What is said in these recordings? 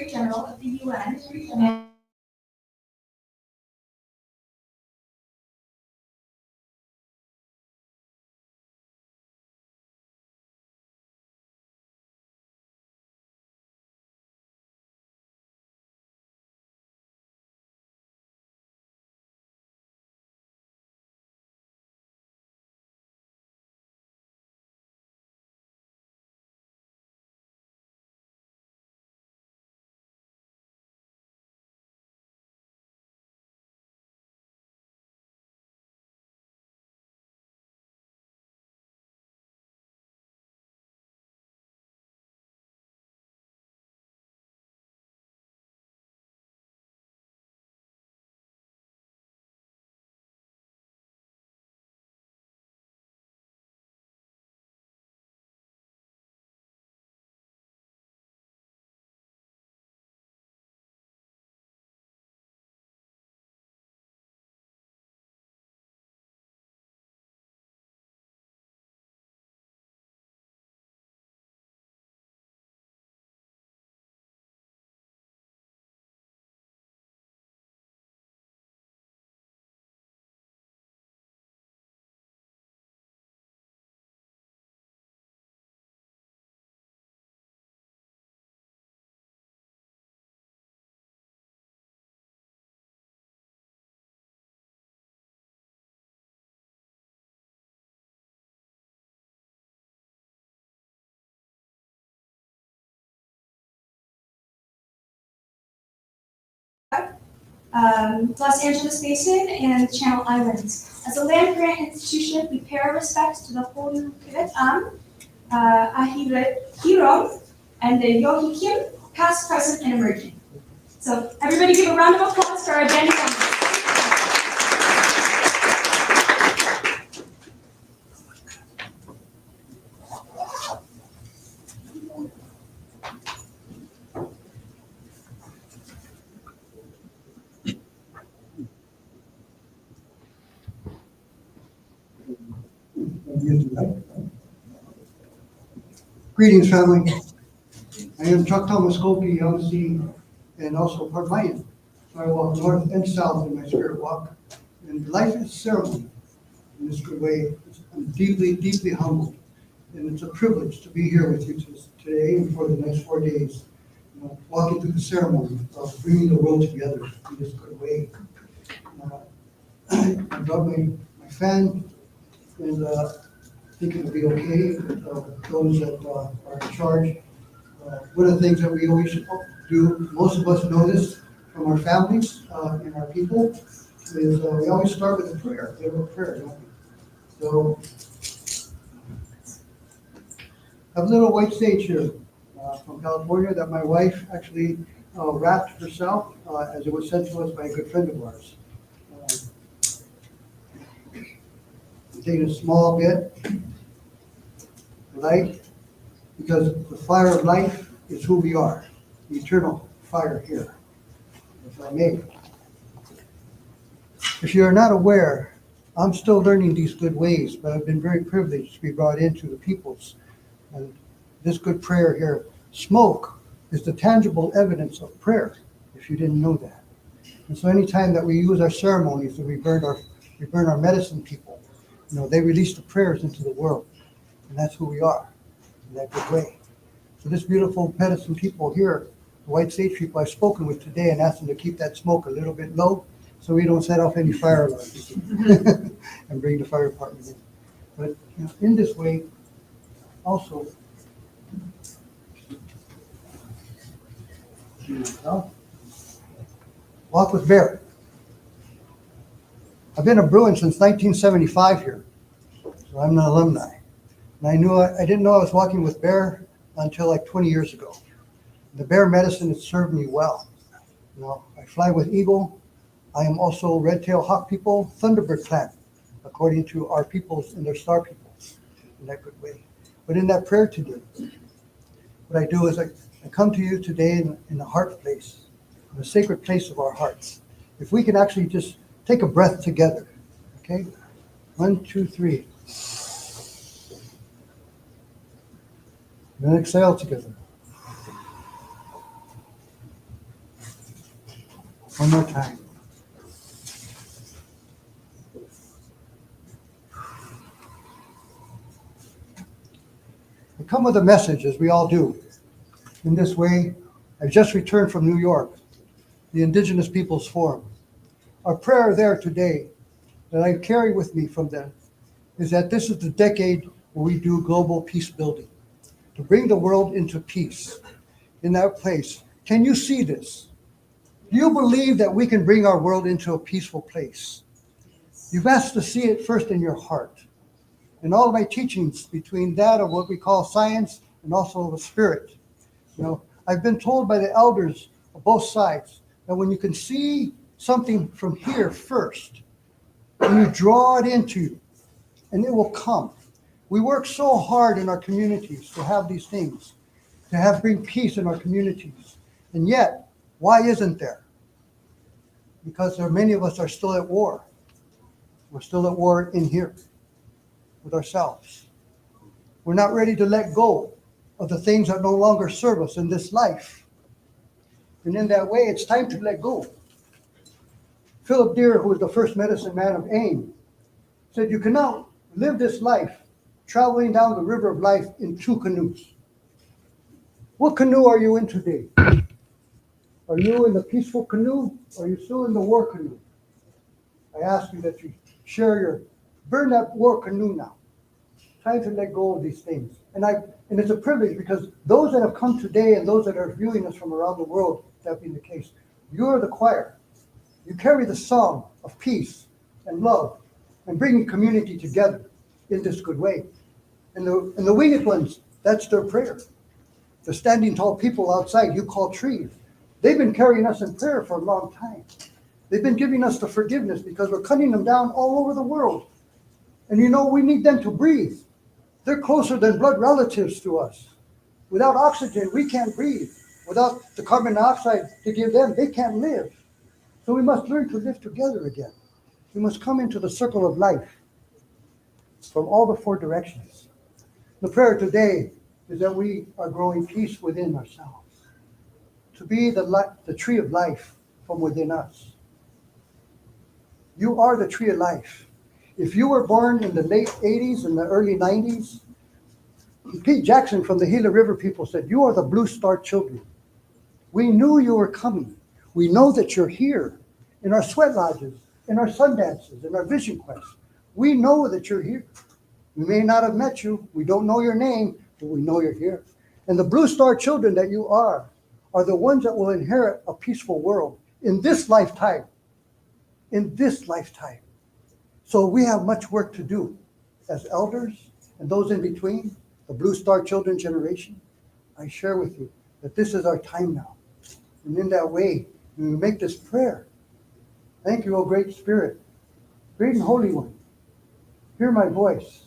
Secretary General of the UN and Los Angeles Basin and Channel Islands. As a land grant institution, we pay our respects to the Holy Kivet Ahiram, and the Yohikim, past, present, and emerging. So everybody give a round of applause for our Danny members. Greetings, family. I am Chuck Thomas Skokie, LC, and also Part Mayan. So I walk north and south in my spirit walk. And life is ceremony in this good way. I'm deeply, deeply humbled. And it's a privilege to be here with you today and for the next 4 days. Walking through the ceremony of bringing the world together in this good way. I brought my fan and think it'll be okay with those that are in charge. One of the things that we always do, most of us know this from our families and our people, is we always start with a prayer, a prayer, don't we? So, I have a little white sage here from California that my wife actually wrapped herself as it was sent to us by a good friend of ours. Take a small bit, light, because the fire of life is who we are, the eternal fire here, if I may. If you're not aware, I'm still learning these good ways, but I've been very privileged to be brought into the peoples. And this good prayer here, smoke is the tangible evidence of prayer, if you didn't know that. And so anytime that we use our ceremonies and we burn our medicine people, they release the prayers into the world, and that's who we are, in that good way. So this beautiful medicine people here, the white sage people I've spoken with today and asked them to keep that smoke a little bit low so we don't set off any fire alarms and bring the fire department in. But in this way, also, walk with Bear. I've been a Bruin since 1975 here, so I'm an alumni. And I didn't know I was walking with Bear until like 20 years ago. The Bear medicine has served me well. I fly with Eagle. I am also red-tail hawk people, Thunderbird clan, according to our peoples and their star peoples, in that good way. But in that prayer today, what I do is I come to you today in the heart place, in the sacred place of our hearts. If we can actually just take a breath together, okay? 1, 2, 3. Then exhale together. One more time. I come with a message, as we all do. In this way, I've just returned from New York, the Indigenous Peoples Forum. Our prayer there today that I carry with me from them is that this is the decade where we do global peace building, to bring the world into peace in that place. Can you see this? Do you believe that we can bring our world into a peaceful place? You've asked to see it first in your heart. In all of my teachings, between that of what we call science and also the spirit, I've been told by the elders of both sides that when you can see something from here first, and you draw it into you, and it will come. We work so hard in our communities to have these things, to bring peace in our communities. And yet, why isn't there? Because many of us are still at war. We're still at war in here with ourselves. We're not ready to let go of the things that no longer serve us in this life. And in that way, it's time to let go. Philip Deere, who was the first medicine man of AIM, said, you cannot live this life traveling down the river of life in two canoes. What canoe are you in today? Are you in the peaceful canoe, or are you still in the war canoe? I ask you that you burn that war canoe now. Time to let go of these things. And it's a privilege, because those that have come today and those that are viewing us from around the world, that being the case, you're the choir. You carry the song of peace and love and bringing community together in this good way. And the winged ones, that's their prayer. The standing tall people outside you call trees. They've been carrying us in prayer for a long time. They've been giving us the forgiveness because we're cutting them down all over the world. And we need them to breathe. They're closer than blood relatives to us. Without oxygen, we can't breathe. Without the carbon dioxide to give them, they can't live. So we must learn to live together again. We must come into the circle of life from all the four directions. The prayer today is that we are growing peace within ourselves, to be the tree of life from within us. You are the tree of life. If you were born in the late 80s and the early 90s, Pete Jackson from the Gila River people said, you are the Blue Star children. We knew you were coming. We know that you're here in our sweat lodges, in our sun dances, in our vision quests. We know that you're here. We may not have met you. We don't know your name, but we know you're here. And the Blue Star children that you are the ones that will inherit a peaceful world in this lifetime. In this lifetime. So we have much work to do as elders and those in between, the Blue Star Children generation. I share with you that this is our time now. And in that way, we make this prayer. Thank you, O Great Spirit, great and Holy One. Hear my voice.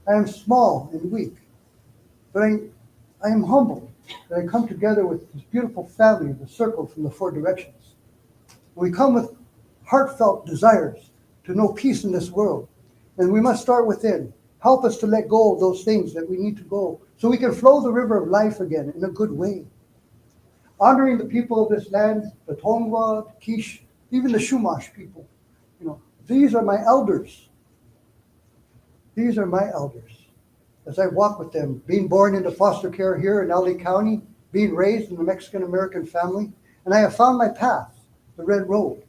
I am small and weak, but I am humbled that I come together with this beautiful family, the circle from the four directions. We come with heartfelt desires to know peace in this world. And we must start within. Help us to let go of those things that we need to go so we can flow the river of life again in a good way. Honoring the people of this land, the Tongva, the Kish, even the Chumash people. These are my elders. These are my elders. As I walk with them, being born into foster care here in LA County, being raised in a Mexican-American family, and I have found my path, the red road.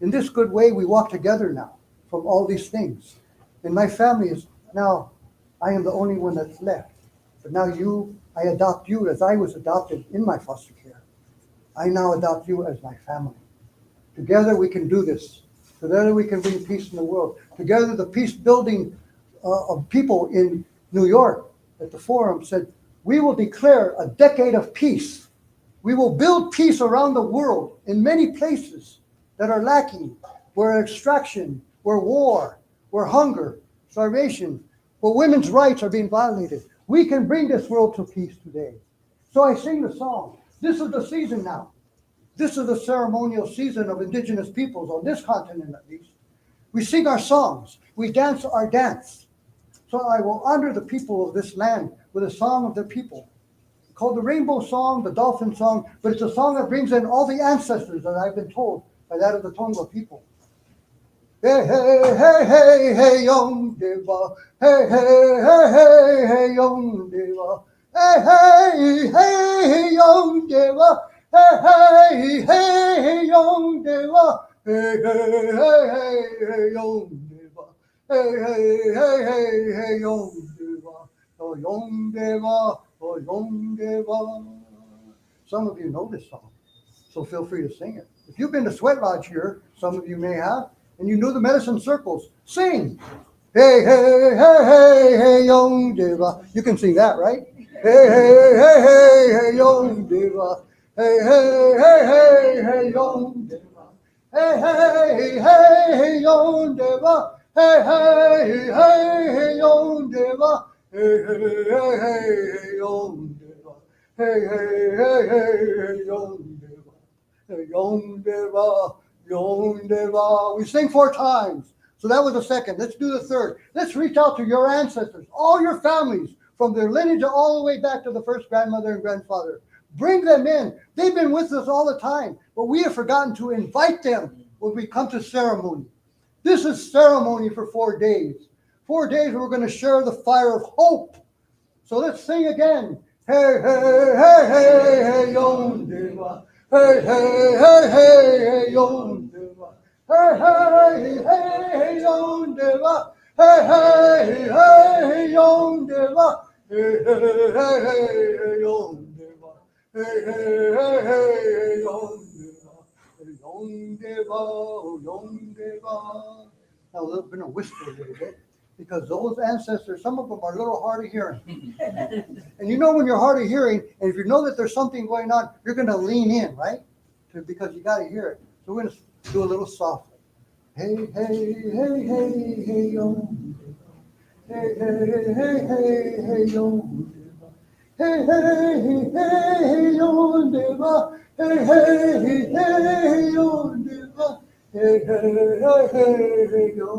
In this good way, we walk together now from all these things. And my family is now, I am the only one that's left. But now I adopt you as I was adopted in my foster care. I now adopt you as my family. Together we can do this. Together we can bring peace in the world. Together the peace building of people in New York at the forum said, we will declare a decade of peace. We will build peace around the world in many places that are lacking, where extraction, where war, where hunger, starvation, where women's rights are being violated. We can bring this world to peace today. So I sing the song. This is the season now. This is the ceremonial season of indigenous peoples on this continent, at least. We sing our songs. We dance our dance. So I will honor the people of this land with a song of their people, called the Rainbow Song, the Dolphin Song, but it's a song that brings in all the ancestors that I've been told by that of the Tonga people. Hey, hey, hey, hey, hey, Yom Deva. Hey, hey, hey, hey, hey, Yom Deva. Hey, hey, hey, Yom Deva. Hey, hey, hey, Yom Deva. Hey, hey, hey, hey, Yom Deva. Hey, hey, hey, hey, hey, Yom Deva. Oh, Yom Deva. Oh, Yom Deva. Some of you know this song, so feel free to sing it. If you've been to Sweat Lodge here, some of you may have, and you know the medicine circles, sing. Hey, hey, hey, hey, hey, Yom Deva. You can sing that, right? Hey, hey, hey, hey, hey, Yom Deva. Hey, hey, hey, hey, hey, Yom Deva. Hey, hey, hey, hey, Yom Deva. Hey, hey, hey, hey, Yom Deva. Hey, hey, hey, hey, Yom Deva. Hey, hey, hey, hey, Yom Deva. Hey, Yom Deva, Yom Deva. We sing 4 times. So that was the second. Let's do the third. Let's reach out to your ancestors, all your families, from their lineage all the way back to the first grandmother and grandfather. Bring them in. They've been with us all the time, but we have forgotten to invite them when we come to ceremony. This is ceremony for 4 days. 4 days we're going to share the fire of hope. So let's sing again. Hey, hey, hey, hey, hey, Yom Deva. Hey, hey, hey, hey, hey, Yom Deva. Hey, hey, hey, hey, Yom Deva. Hey, hey, hey, hey, Yom Deva. Hey, hey, hey, hey, hey, Yom Deva. Hey, hey, hey, hey, hey, Yom Deva. Hey, Yom Deva, oh, Yom Deva. Now, we're going to whisper a little bit, because those ancestors, some of them are a little hard of hearing. And you know when you're hard of hearing, and if you know that there's something going on, you're going to lean in, right? Because you got to hear it. So we're going to do a little softly. Hey, hey, hey, hey, hey, yo. Hey, hey, hey, hey, hey, yo. Hey, hey, hey, hey, yo, deva. Hey, hey, hey, hey, yo, deva. Hey, hey, hey, hey, hey, yo.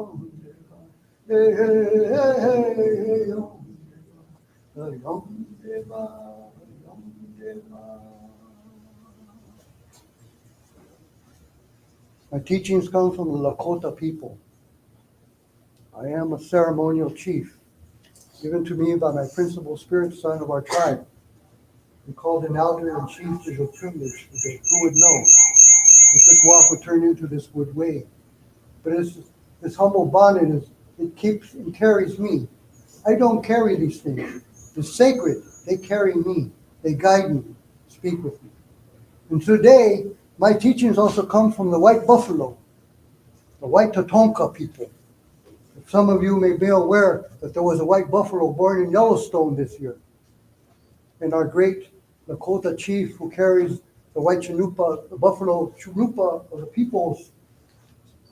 Hey, hey, hey, hey, hey, yo. Yom Deva, Yom Deva. My teachings come from the Lakota people. I am a ceremonial chief, given to me by my principal spirit son of our tribe. We called an elder and chief is a privilege, because who would know that this walk would turn into this wood way? But it's this humble bonding, it keeps and carries me. I don't carry these things. The sacred, they carry me. They guide me, speak with me. And today, my teachings also come from the white buffalo, the white Tatonka people. Some of you may be aware that there was a white buffalo born in Yellowstone this year. And our great Lakota chief who carries the white Chinupa, the buffalo Chinupa of the peoples,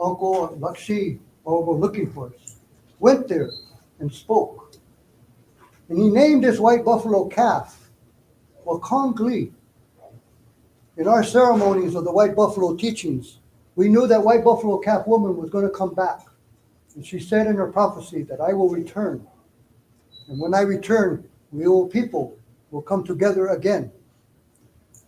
Uncle Lakshi, all were looking for us, went there and spoke. And he named this white buffalo calf Wakongli. In our ceremonies of the white buffalo teachings, we knew that white buffalo calf woman was going to come back. And she said in her prophecy that I will return. And when I return, we all people will come together again.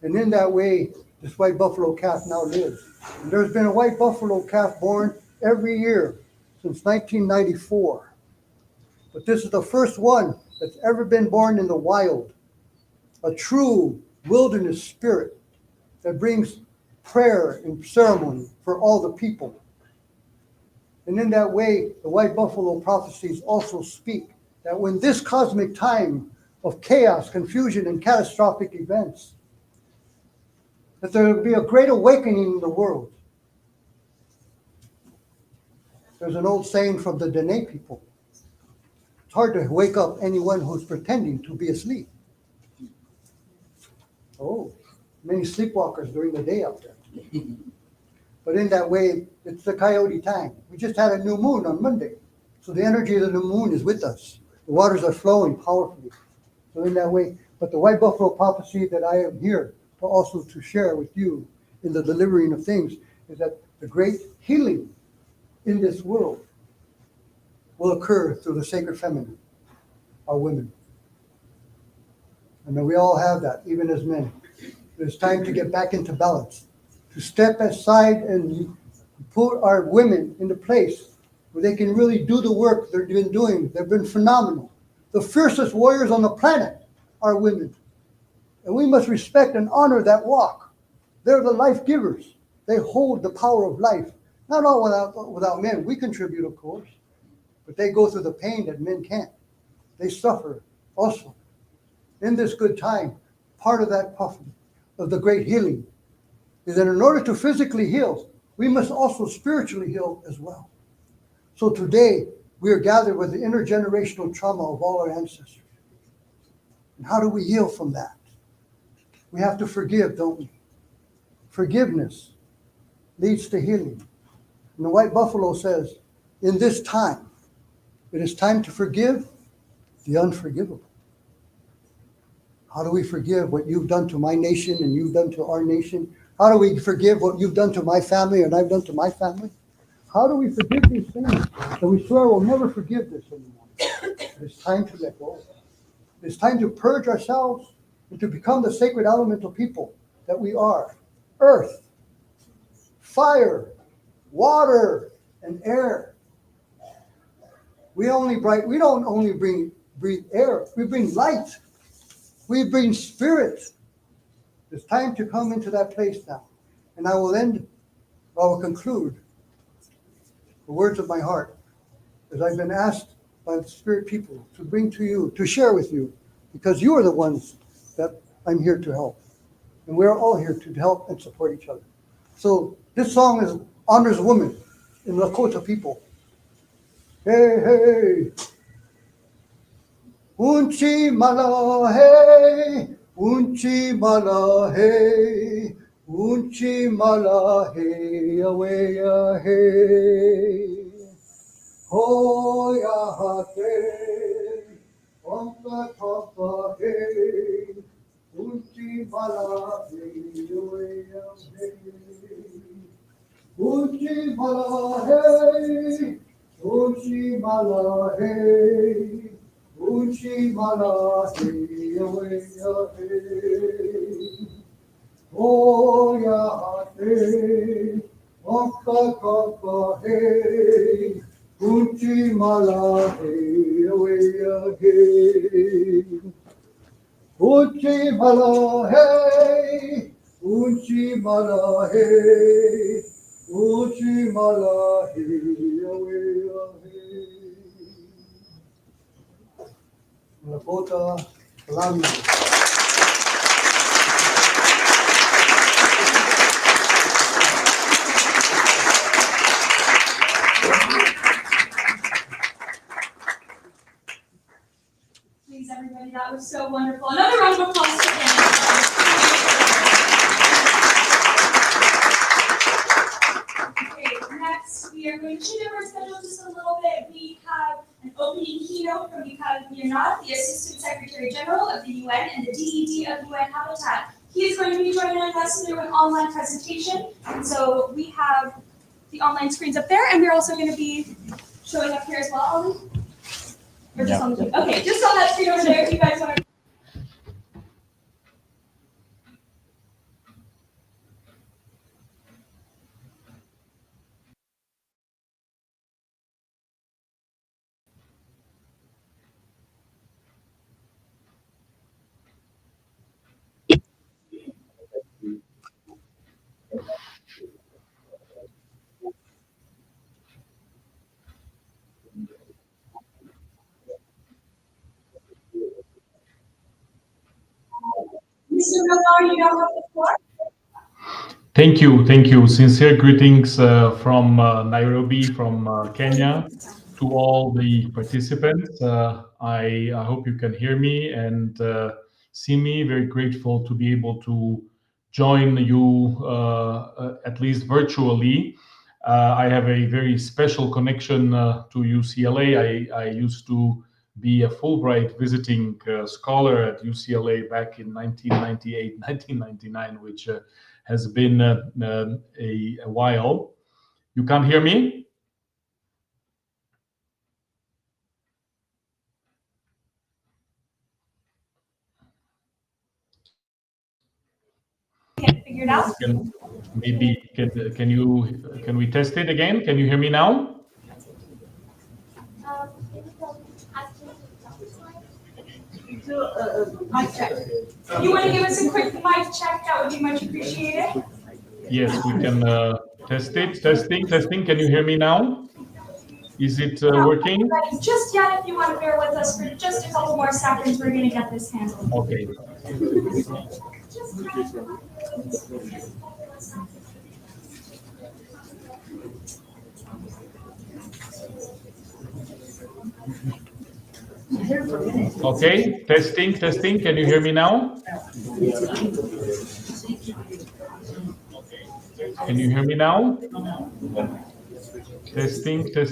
And in that way, this white buffalo calf now lives. And there's been a white buffalo calf born every year since 1994. But this is the first one that's ever been born in the wild. A true wilderness spirit that brings prayer and ceremony for all the people. And in that way, the white buffalo prophecies also speak that when this cosmic time of chaos, confusion, and catastrophic events, that there will be a great awakening in the world. There's an old saying from the Dene people. It's hard to wake up anyone who's pretending to be asleep. Oh, many sleepwalkers during the day out there. But in that way, it's the coyote time. We just had a new moon on Monday. So the energy of the new moon is with us. The waters are flowing powerfully. So in that way, but the white buffalo prophecy that I am here to also to share with you in the delivering of things is that the great healing in this world will occur through the sacred feminine, our women. And we all have that, even as men. It's time to get back into balance, to step aside and put our women into place where they can really do the work they've been doing. They've been phenomenal. The fiercest warriors on the planet are women. And we must respect and honor that walk. They're the life givers. They hold the power of life. Not all without men. We contribute, of course, but they go through the pain that men can't. They suffer also. In this good time, part of that of the great healing is that in order to physically heal, we must also spiritually heal as well. So today, we are gathered with the intergenerational trauma of all our ancestors. And how do we heal from that? We have to forgive, don't we? Forgiveness leads to healing. And the White Buffalo says, in this time, it is time to forgive the unforgivable. How do we forgive what you've done to my nation and you've done to our nation? How do we forgive what you've done to my family and I've done to my family? How do we forgive these things? So we swear we'll never forgive this anymore. It's time to let go. It's time to purge ourselves and to become the sacred elemental people that we are. Earth, fire, water, and air. We don't only breathe air, we bring light. We bring spirit. It's time to come into that place now. And I will conclude the words of my heart as I've been asked by the spirit people to bring to you, to share with you, because you are the ones that I'm here to help. And we're all here to help and support each other. So this song honors women in Lakota people. Hey, hey. Unchi mala hey, unchi mala hey, unchi mala hey, away hey. Hoya hey, onka topa hey, unchi mala hey, away hey. Unchi mala hey, unchi mala hey. Unchi mala hey, away hey. Oh ya hey, onka kaka hey. Unchi mala hey, away hey. Unchi mala hey, unchi mala hey. Unchi mala hey, away hey. Lakota, Kalami. Please, everybody, that was so wonderful. Another round of applause to them. Okay, next we are going to change our schedule just a little bit. We have an opening keynote from Mikhail Bionat, the Assistant Secretary General of the UN and the DED of UN Habitat. He is going to be joining us through an online presentation. And so we have the online screens up there, and we're also going to be showing up here as well, Ollie? Or just on the, okay, just on that screen over there if you guys want to. Mr. Millar, you now have the floor. Thank you. Sincere greetings from Nairobi, from Kenya, to all the participants. I hope you can hear me and see me. Very grateful to be able to join you, at least virtually. I have a very special connection to UCLA. I used to be a Fulbright visiting scholar at UCLA back in 1998, 1999, which has been a while. You can't hear me? Can't figure it out. Maybe can we test it again? Can you hear me now? Mic check. If you want to give us a quick mic check, that would be much appreciated. Yes, we can test it. Testing. Can you hear me now? Is it working? Just yet, if you want to bear with us for just a couple more seconds, we're going to get this handled. Okay. Okay, testing. Can you hear me now? Can you hear me now? Testing. Can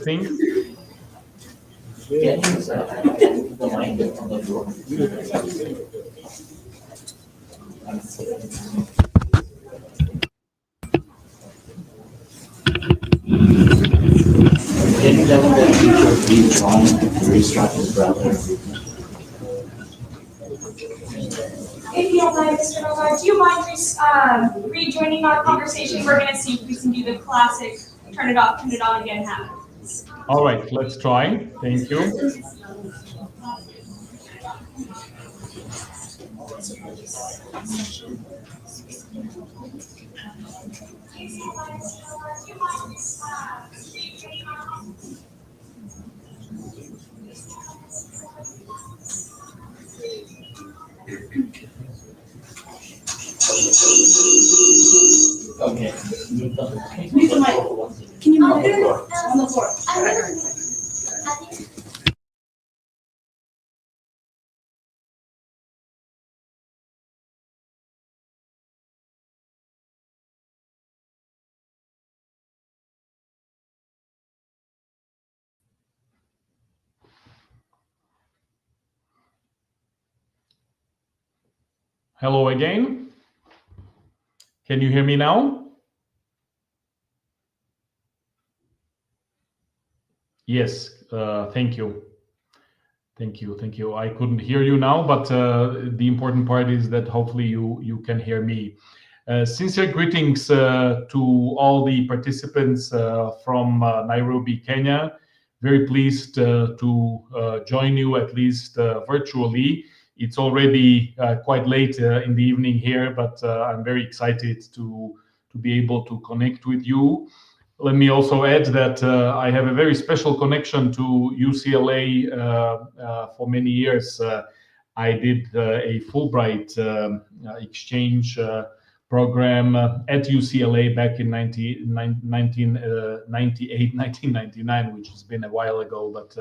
you tell me the future of being trying to restructure his brother? If you don't mind, Mr. Novak, do you mind rejoining our conversation? We're going to see if we can do the classic turn it off, turn it on again happens. All right, let's try. Thank you. Okay. Mute the mic. Can you move it on the floor? Hello again. Can you hear me now? Yes, thank you. I couldn't hear you now, but the important part is that hopefully you can hear me. Sincere greetings to all the participants from Nairobi, Kenya. Very pleased to join you, at least virtually. It's already quite late in the evening here, but I'm very excited to be able to connect with you. Let me also add that I have a very special connection to UCLA. For many years, I did a Fulbright exchange program at UCLA back in 1998, 1999, which has been a while ago. But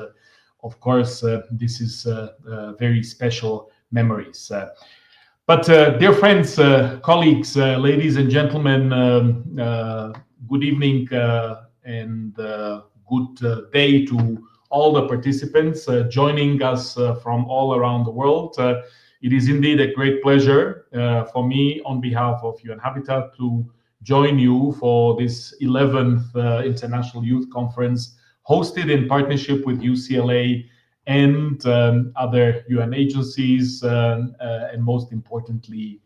of course, this is very special memories. But dear friends, colleagues, ladies and gentlemen, good evening and good day to all the participants joining us from all around the world. It is indeed a great pleasure for me on behalf of UN Habitat to join you for this 11th International Youth Conference hosted in partnership with UCLA and other UN agencies, and most importantly,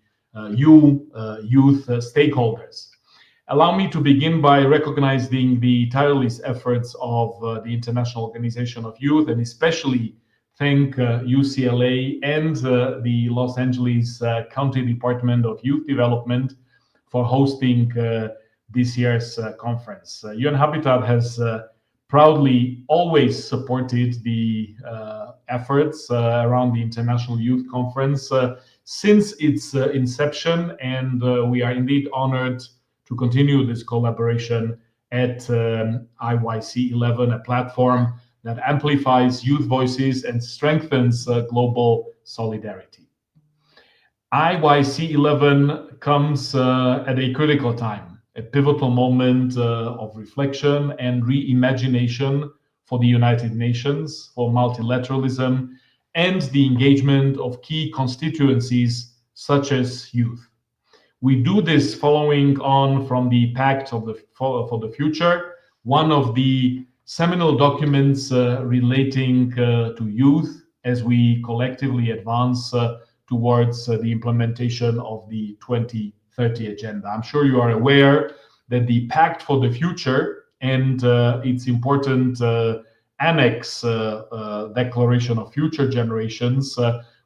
you, youth stakeholders. Allow me to begin by recognizing the tireless efforts of the International Organization of Youth, and especially thank UCLA and the Los Angeles County Department of Youth Development for hosting this year's conference. UN Habitat has proudly always supported the efforts around the International Youth Conference since its inception, and we are indeed honored to continue this collaboration at IYC11, a platform that amplifies youth voices and strengthens global solidarity. IYC11 comes at a critical time, a pivotal moment of reflection and reimagination for the United Nations, for multilateralism, and the engagement of key constituencies such as youth. We do this following on from the Pact for the Future, one of the seminal documents relating to youth as we collectively advance towards the implementation of the 2030 2030 agenda. I'm sure you are aware that the Pact for the Future and its important annex Declaration of Future Generations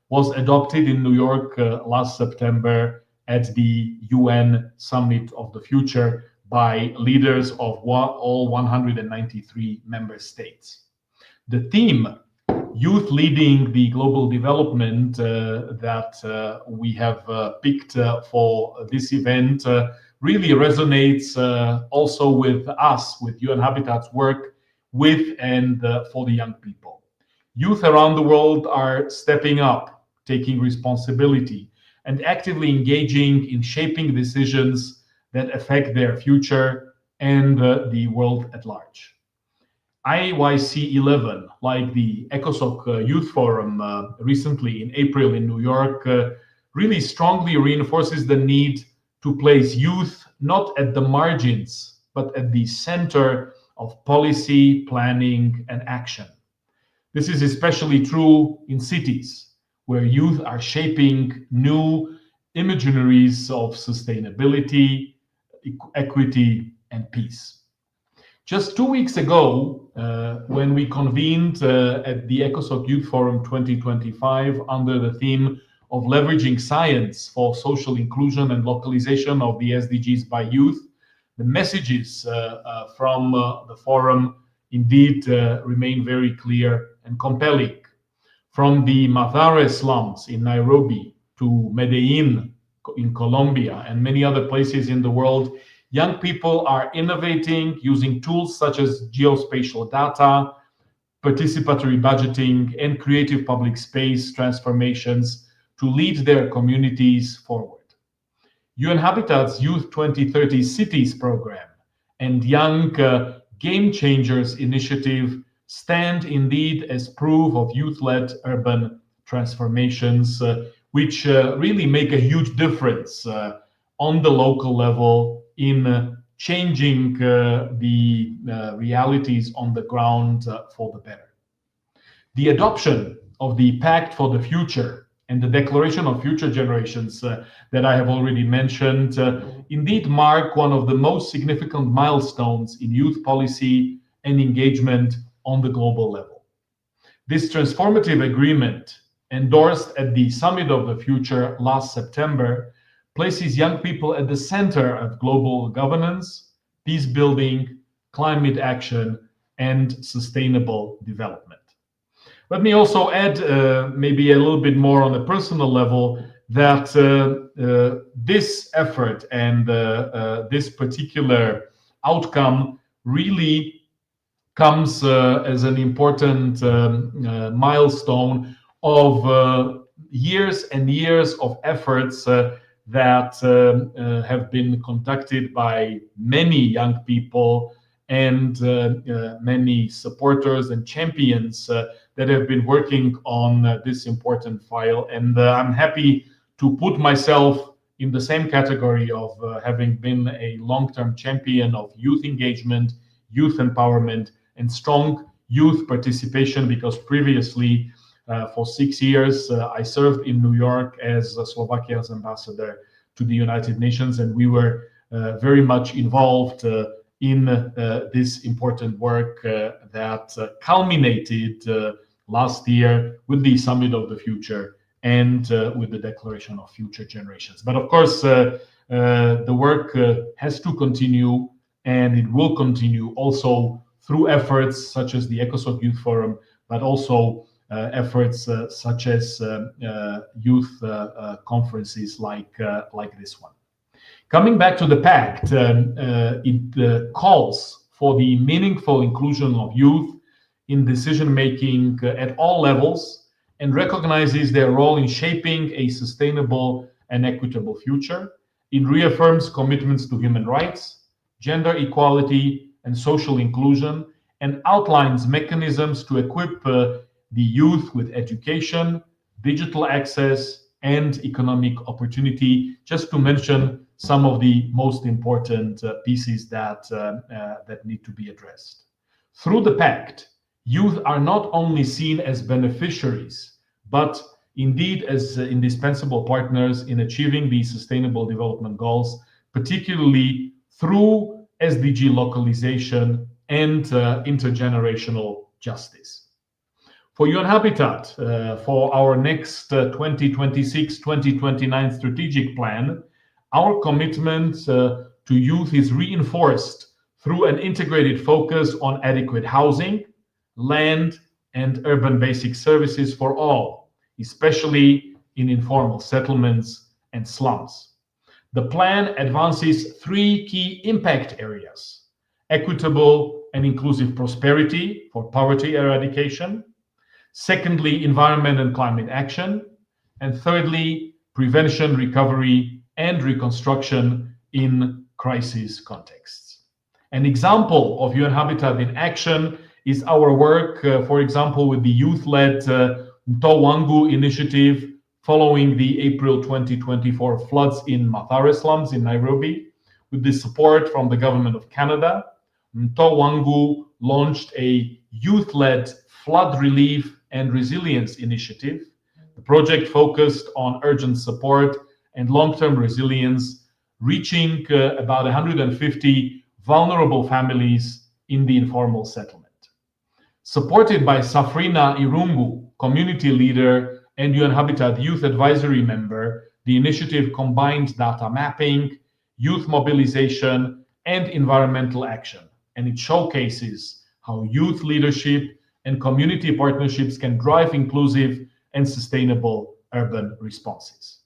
was adopted in New York last September at the UN Summit of the Future by leaders of all 193 member states. The theme, youth leading the global development, that we have picked for this event really resonates also with us, with UN Habitat's work with and for the young people. Youth around the world are stepping up, taking responsibility, and actively engaging in shaping decisions that affect their future and the world at large. IYC11, like the ECOSOC Youth Forum recently in April in New York, really strongly reinforces the need to place youth not at the margins, but at the center of policy, planning, and action. This is especially true in cities, where youth are shaping new imaginaries of sustainability, equity, and peace. Just 2 weeks ago, when we convened at the ECOSOC Youth Forum 2025 under the theme of leveraging science for social inclusion and localization of the SDGs by youth, the messages from the forum indeed remain very clear and compelling. From the Mathare slums in Nairobi to Medellin in Colombia and many other places in the world, young people are innovating using tools such as geospatial data, participatory budgeting, and creative public space transformations to lead their communities forward. UN Habitat's Youth 2030 Cities program and Young Game Changers initiative stand indeed as proof of youth-led urban transformations, which really make a huge difference on the local level in changing the realities on the ground for the better. The adoption of the Pact for the Future and the Declaration of Future Generations that I have already mentioned indeed mark one of the most significant milestones in youth policy and engagement on the global level. This transformative agreement, endorsed at the Summit of the Future last September, places young people at the center of global governance, peace building, climate action, and sustainable development. Let me also add maybe a little bit more on a personal level that this effort and this particular outcome really comes as an important milestone of years and years of efforts that have been conducted by many young people and many supporters and champions that have been working on this important file. And I'm happy to put myself in the same category of having been a long-term champion of youth engagement, youth empowerment, and strong youth participation, because previously, for 6 years, I served in New York as Slovakia's ambassador to the United Nations, and we were very much involved in this important work that culminated last year with the Summit of the Future and with the Declaration of Future Generations. But of course, the work has to continue, and it will continue also through efforts such as the ECOSOC Youth Forum, but also efforts such as youth conferences like this one. Coming back to the pact, it calls for the meaningful inclusion of youth in decision-making at all levels and recognizes their role in shaping a sustainable and equitable future. It reaffirms commitments to human rights, gender equality, and social inclusion, and outlines mechanisms to equip the youth with education, digital access, and economic opportunity, just to mention some of the most important pieces that need to be addressed. Through the pact, youth are not only seen as beneficiaries, but indeed as indispensable partners in achieving the Sustainable Development Goals, particularly through SDG localization and intergenerational justice. For UN Habitat, for our next 2026-2029 strategic plan, our commitment to youth is reinforced through an integrated focus on adequate housing, land, and urban basic services for all, especially in informal settlements and slums. The plan advances three key impact areas: equitable and inclusive prosperity for poverty eradication, secondly, environment and climate action, and thirdly, prevention, recovery, and reconstruction in crisis contexts. An example of UN Habitat in action is our work, for example, with the youth-led Mtowangu initiative following the April 2024 floods in Mathare slums in Nairobi. With the support from the Government of Canada, Mtowangu launched a youth-led flood relief and resilience initiative. The project focused on urgent support and long-term resilience, reaching about 150 vulnerable families in the informal settlement. Supported by Safrina Irungu, community leader and UN Habitat Youth Advisory member, the initiative combined data mapping, youth mobilization, and environmental action, and it showcases how youth leadership and community partnerships can drive inclusive and sustainable urban responses.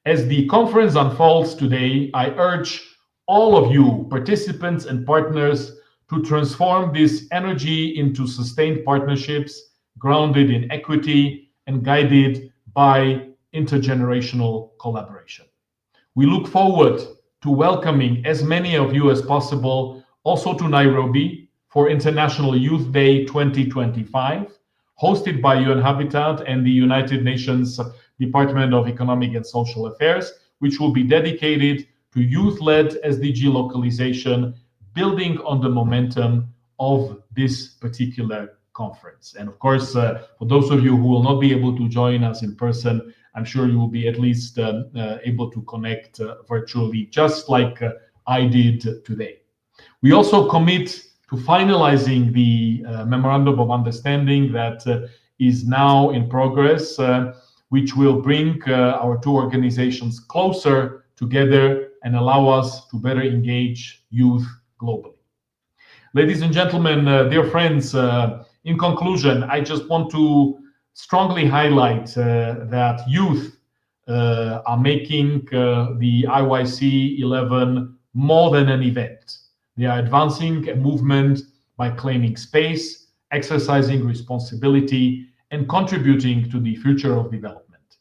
As the conference unfolds today, I urge all of you, participants and partners, to transform this energy into sustained partnerships grounded in equity and guided by intergenerational collaboration. We look forward to welcoming as many of you as possible also to Nairobi for International Youth Day 2025, hosted by UN Habitat and the United Nations Department of Economic and Social Affairs, which will be dedicated to youth-led SDG localization, building on the momentum of this particular conference. And of course, for those of you who will not be able to join us in person, I'm sure you will be at least able to connect virtually, just like I did today. We also commit to finalizing the Memorandum of Understanding that is now in progress, which will bring our two organizations closer together and allow us to better engage youth globally. Ladies and gentlemen, dear friends, in conclusion, I just want to strongly highlight that youth are making the IYC11 more than an event. They are advancing a movement by claiming space, exercising responsibility, and contributing to the future of development.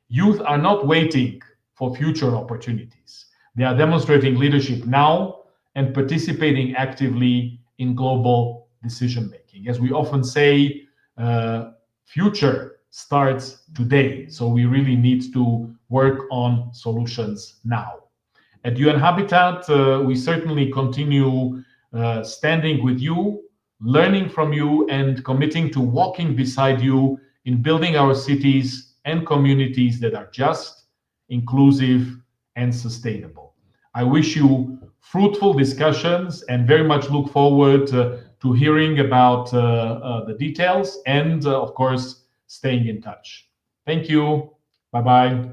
Youth are not waiting for future opportunities. They are demonstrating leadership now and participating actively in global decision-making. As we often say, future starts today. So we really need to work on solutions now. At UN Habitat, we certainly continue standing with you, learning from you, and committing to walking beside you in building our cities and communities that are just, inclusive, and sustainable. I wish you fruitful discussions and very much look forward to hearing about the details and, of course, staying in touch. Thank you. Bye-bye.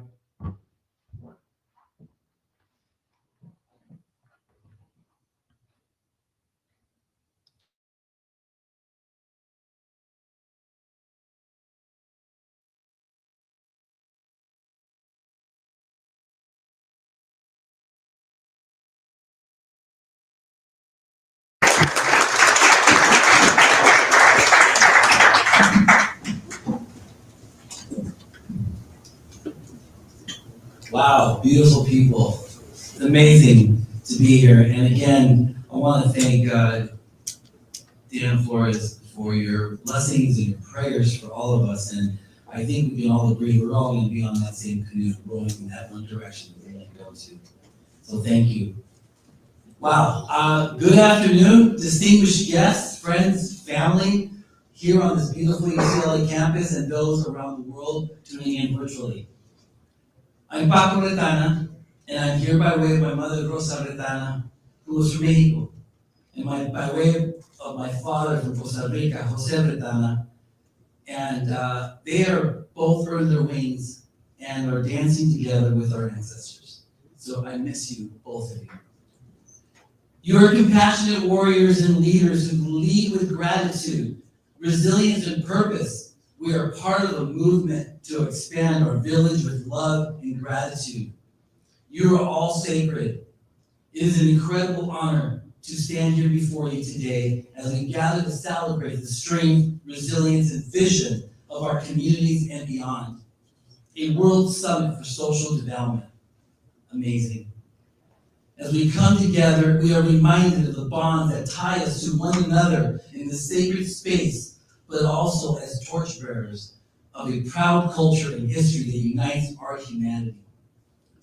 Wow, beautiful people. It's amazing to be here. And again, I want to thank Dan Flores for your blessings and your prayers for all of us. And I think we can all agree we're all going to be on that same canoe, rowing in that one direction we're going to go to. So thank you. Wow. Good afternoon, distinguished guests, friends, family. here on this beautiful UCLA campus and those around the world tuning in virtually. I'm Paco Retana, and I'm here by way of my mother, Rosa Retana, who was from Mexico, and by way of my father from Costa Rica, Jose Retana, and they are both earned their wings and are dancing together with our ancestors. So I miss you, both of you. You are compassionate warriors and leaders who lead with gratitude, resilience, and purpose. We are part of a movement to expand our village with love and gratitude. You are all sacred. It is an incredible honor to stand here before you today as we gather to celebrate the strength, resilience, and vision of our communities and beyond. A World Summit for Social Development. Amazing. As we come together, we are reminded of the bonds that tie us to one another in this sacred space, but also as torchbearers of a proud culture and history that unites our humanity.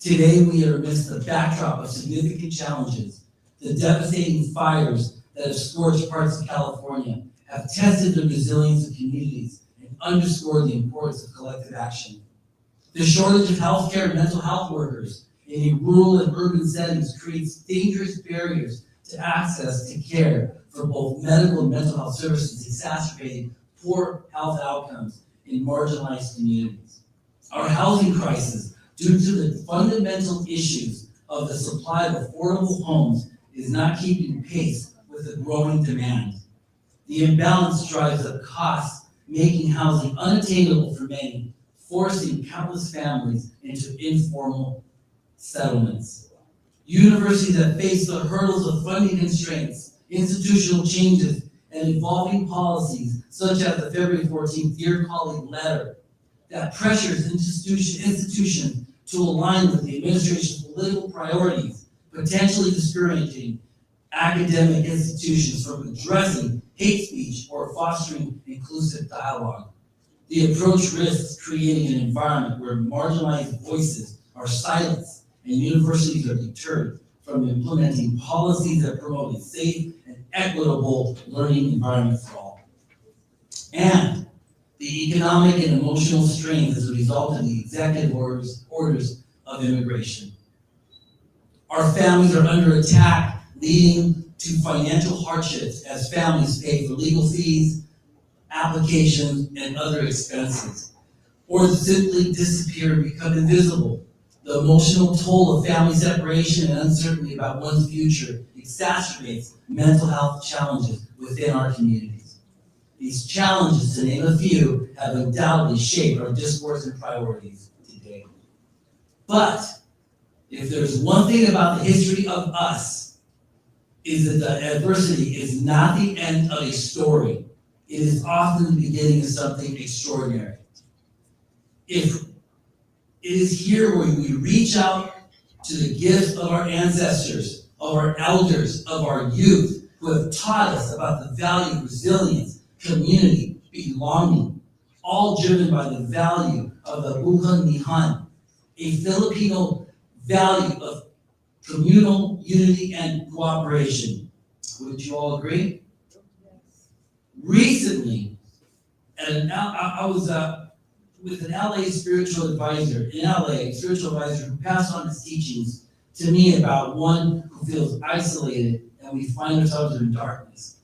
Today, we are amidst the backdrop of significant challenges. The devastating fires that have scorched parts of California have tested the resilience of communities and underscored the importance of collective action. The shortage of healthcare and mental health workers in rural and urban settings creates dangerous barriers to access to care for both medical and mental health services, exacerbating poor health outcomes in marginalized communities. Our housing crisis, due to the fundamental issues of the supply of affordable homes, is not keeping pace with the growing demand. The imbalance drives up costs, making housing unattainable for many, forcing countless families into informal settlements. Universities that face the hurdles of funding constraints, institutional changes, and evolving policies, such as the February 14th Dear Colleague letter that pressures institutions to align with the administration's political priorities, potentially discouraging academic institutions from addressing hate speech or fostering inclusive dialogue. The approach risks creating an environment where marginalized voices are silenced and universities are deterred from implementing policies that promote a safe and equitable learning environment for all. And the economic and emotional strains as a result of the executive orders of immigration. Our families are under attack, leading to financial hardships as families pay for legal fees, applications, and other expenses, or simply disappear and become invisible. The emotional toll of family separation and uncertainty about one's future exacerbates mental health challenges within our communities. These challenges, to name a few, have undoubtedly shaped our discourse and priorities today. But if there's one thing about the history of us, is that the adversity is not the end of a story. It is often the beginning of something extraordinary. If it is here where we reach out to the gifts of our ancestors, of our elders, of our youth, who have taught us about the value of resilience, community, belonging, all driven by the value of the Buhay Nihan, a Filipino value of communal unity and cooperation. Would you all agree? Recently, and I was with an LA spiritual advisor, spiritual advisor who passed on his teachings to me about one who feels isolated and we find ourselves in darkness.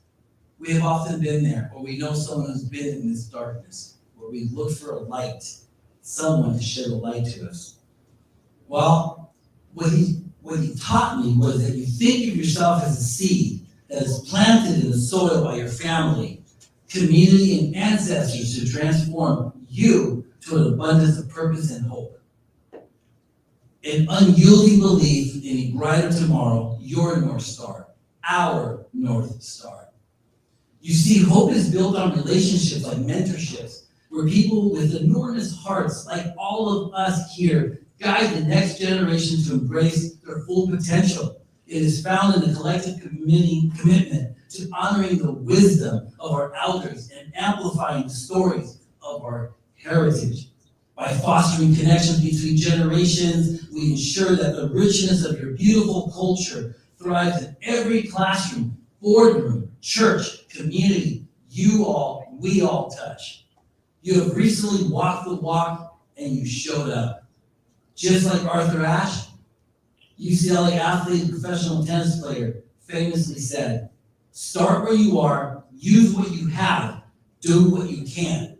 We have often been there, or we know someone who's been in this darkness, where we look for a light, someone to shed a light to us. Well, what he taught me was that you think of yourself as a seed that is planted in the soil by your family, community, and ancestors to transform you to an abundance of purpose and hope. An unyielding belief in a brighter tomorrow, your North Star, our North Star. You see, hope is built on relationships like mentorships, where people with enormous hearts, like all of us here, guide the next generation to embrace their full potential. It is found in the collective commitment to honoring the wisdom of our elders and amplifying the stories of our heritage. By fostering connections between generations, we ensure that the richness of your beautiful culture thrives in every classroom, boardroom, church, community you all we all touch. You have recently walked the walk and you showed up. Just like Arthur Ashe, UCLA athlete and professional tennis player, famously said, start where you are, use what you have, do what you can.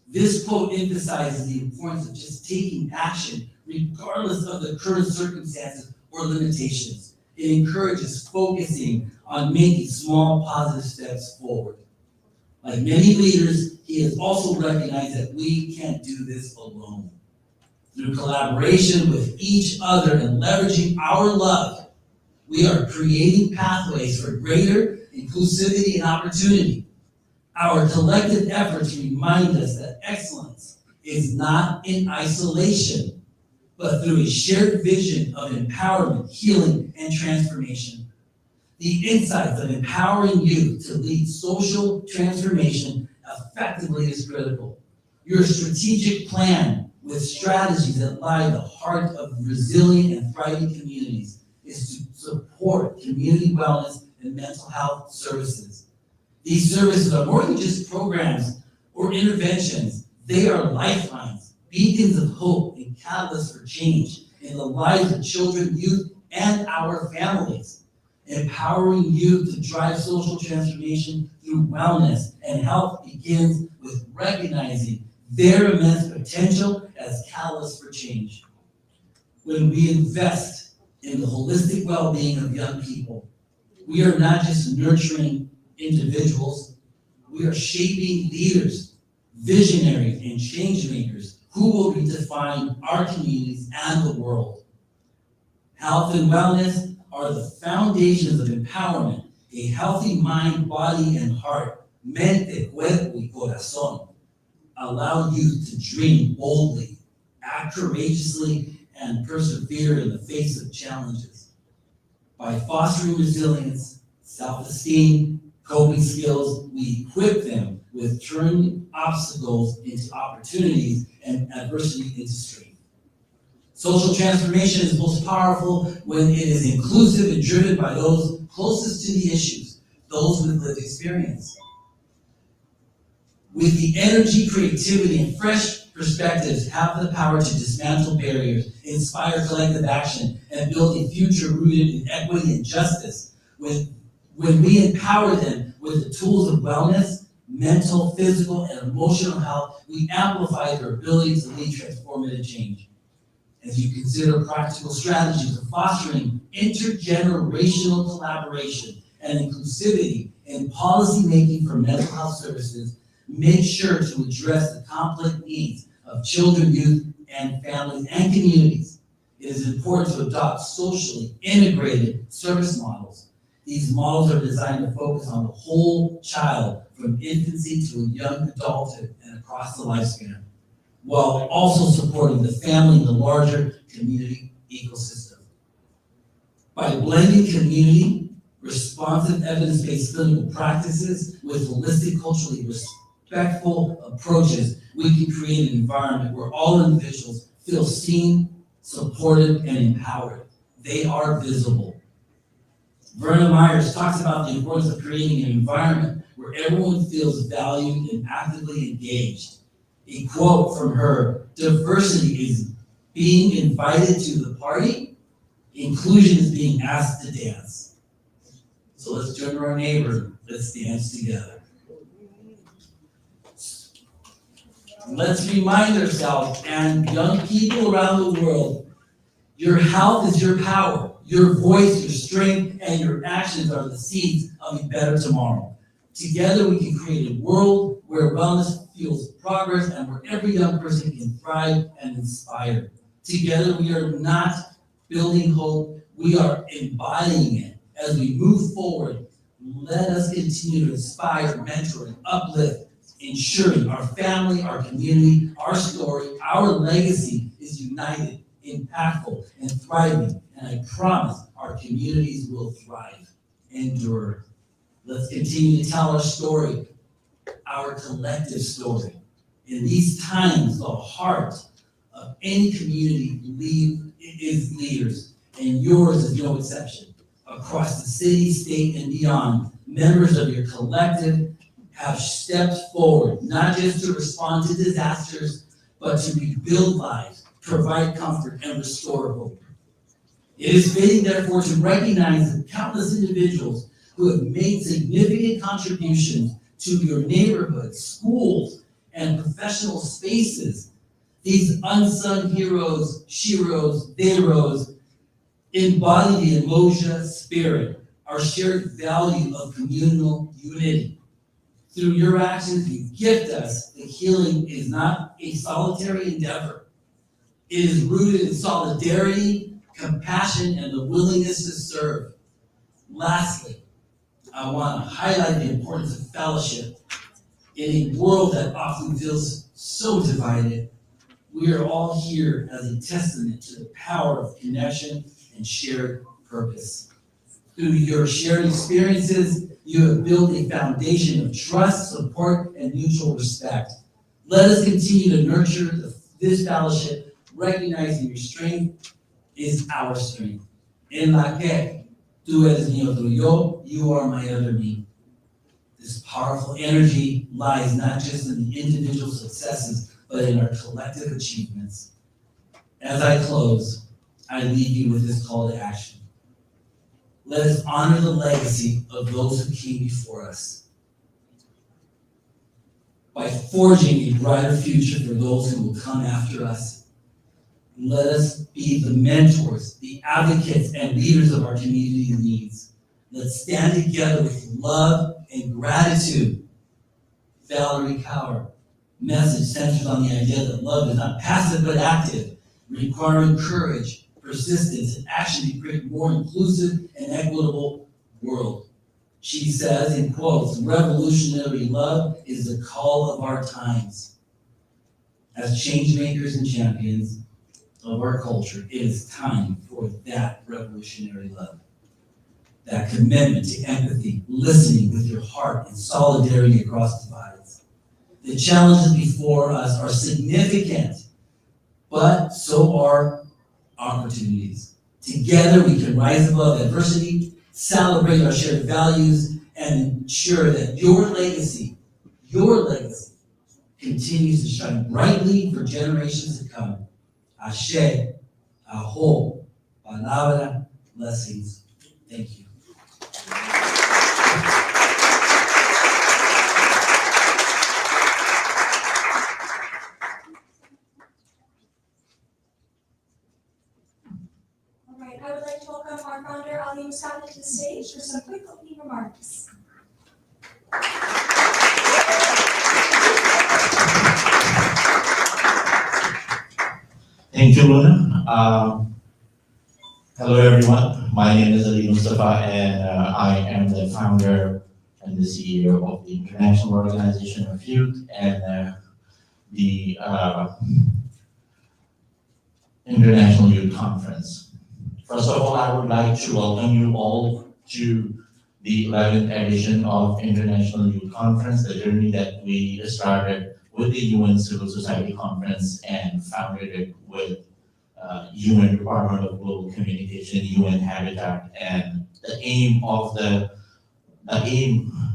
This quote emphasizes the importance of just taking action regardless of the current circumstances or limitations. It encourages focusing on making small positive steps forward. Like many leaders, he has also recognized that we can't do this alone. Through collaboration with each other and leveraging our love, we are creating pathways for greater inclusivity and opportunity. Our collective efforts remind us that excellence is not in isolation, but through a shared vision of empowerment, healing, and transformation. The insights of empowering youth to lead social transformation effectively is critical. Your strategic plan with strategies that lie at the heart of resilient and thriving communities is to support community wellness and mental health services. These services are more than just programs or interventions. They are lifelines, beacons of hope, and catalysts for change in the lives of children, youth, and our families. Empowering youth to drive social transformation through wellness and health begins with recognizing their immense potential as catalysts for change. When we invest in the holistic well-being of young people, we are not just nurturing individuals, we are shaping leaders, visionaries, and change makers who will redefine our communities and the world. Health and wellness are the foundations of empowerment. A healthy mind, body, and heart, mente, cuerpo, y corazón, allow youth to dream boldly, act courageously, and persevere in the face of challenges. By fostering resilience, self-esteem, coping skills, we equip them with turning obstacles into opportunities and adversity into strength. Social transformation is most powerful when it is inclusive and driven by those closest to the issues, those with lived experience. With the energy, creativity, and fresh perspectives have the power to dismantle barriers, inspire collective action, and build a future rooted in equity and justice. When we empower them with the tools of wellness, mental, physical, and emotional health, we amplify their ability to lead transformative change. As you consider practical strategies of fostering intergenerational collaboration and inclusivity in policymaking for mental health services, make sure to address the complex needs of children, youth, and families and communities. It is important to adopt socially integrated service models. These models are designed to focus on the whole child from infancy to young adulthood and across the lifespan, while also supporting the family and the larger community ecosystem. By blending community, responsive evidence-based clinical practices with holistic, culturally respectful approaches, we can create an environment where all individuals feel seen, supported, and empowered. They are visible. Verna Myers talks about the importance of creating an environment where everyone feels valued and actively engaged. A quote from her: diversity is being invited to the party, inclusion is being asked to dance. So let's turn to our neighbor, let's dance together. Let's remind ourselves and young people around the world, your health is your power, your voice, your strength, and your actions are the seeds of a better tomorrow. Together we can create a world where wellness fuels progress and where every young person can thrive and inspire. Together we are not building hope, we are embodying it. As we move forward, let us continue to inspire, mentor, and uplift, ensuring our family, our community, our story, our legacy is united, impactful, and thriving. And I promise our communities will thrive, endure. Let's continue to tell our story, our collective story. In these times, the heart of any community is leaders, and yours is no exception. Across the city, state, and beyond, members of your collective have stepped forward, not just to respond to disasters, but to rebuild lives, provide comfort, and restore hope. It is fitting, therefore, to recognize the countless individuals who have made significant contributions to your neighborhoods, schools, and professional spaces. These unsung heroes, sheroes, theros, embody the Emoja spirit, our shared value of communal unity. Through your actions, you gift us that healing is not a solitary endeavor. It is rooted in solidarity, compassion, and the willingness to serve. Lastly, I want to highlight the importance of fellowship. In a world that often feels so divided, we are all here as a testament to the power of connection and shared purpose. Through your shared experiences, you have built a foundation of trust, support, and mutual respect. Let us continue to nurture this fellowship, recognizing your strength is our strength. En la que tú eres mi otro yo, you are my other me. This powerful energy lies not just in the individual successes, but in our collective achievements. As I close, I leave you with this call to action. Let us honor the legacy of those who came before us by forging a brighter future for those who will come after us. Let us be the mentors, the advocates, and leaders of our community needs. Let's stand together with love and gratitude. Valerie Cower message centers on the idea that love is not passive but active, requiring courage, persistence, and action to create a more inclusive and equitable world. She says, in quotes, revolutionary love is the call of our times. As change makers and champions of our culture, it is time for that revolutionary love. That commitment to empathy, listening with your heart, and solidarity across divides. The challenges before us are significant, but so are opportunities. Together we can rise above adversity, celebrate our shared values, and ensure that your legacy continues to shine brightly for generations to come. Ashe, Aho, Palabra, blessings. Thank you. All right, I would like to welcome our founder, Ali Musada, to the stage for some quick opening remarks. Thank you, Luna. Hello, everyone. My name is Ali Mustafa, and I am the founder and the CEO of the International Organization of Youth and the International Youth Conference. First of all, I would like to welcome you all to the 11th edition of International Youth Conference, the journey that we started with the UN Civil Society Conference and founded it with UN Department of Global Communication, UN Habitat, and the aim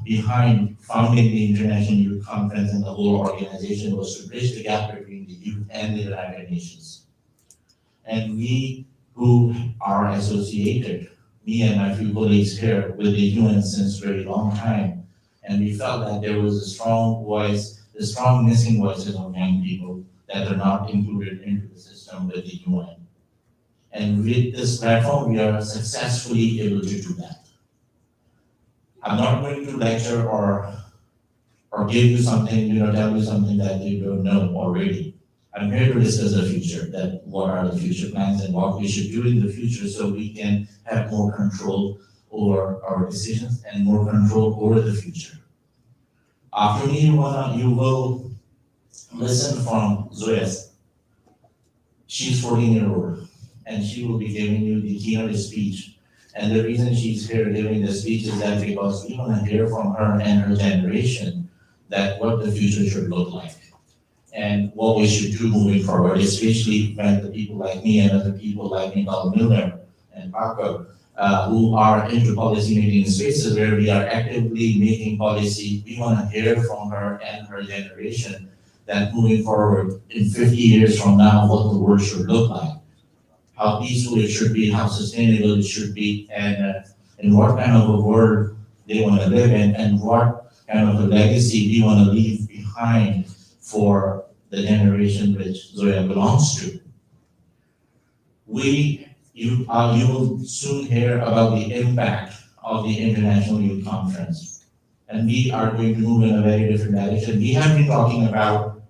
behind founding the International Youth Conference and the whole organization was to bridge the gap between the youth and the United Nations. And we who are associated, me and my few colleagues here, with the UN since a very long time, and we felt that there was a strong voice, the strong missing voices of young people that are not included into the system with the UN. And with this platform, we are successfully able to do that. I'm not going to lecture or give you something, tell you something that you don't know already. I'm here to discuss the future, that what are the future plans and what we should do in the future so we can have more control over our decisions and more control over the future. After me, you will listen from Zoyas. She's 14-year-old, and she will be giving you the keynote speech. And the reason she's here giving the speech is that because we want to hear from her and her generation that what the future should look like and what we should do moving forward, especially when the people like me and other people like Nicole Miller and Paco who are into policy making spaces where we are actively making policy. We want to hear from her and her generation that moving forward in 50 years from now, what the world should look like, how peaceful it should be, how sustainable it should be, and what kind of a world they want to live in, and what kind of a legacy we want to leave behind for the generation which Zoya belongs to. You will soon hear about the impact of the International Youth Conference. And we are going to move in a very different direction. We have been talking about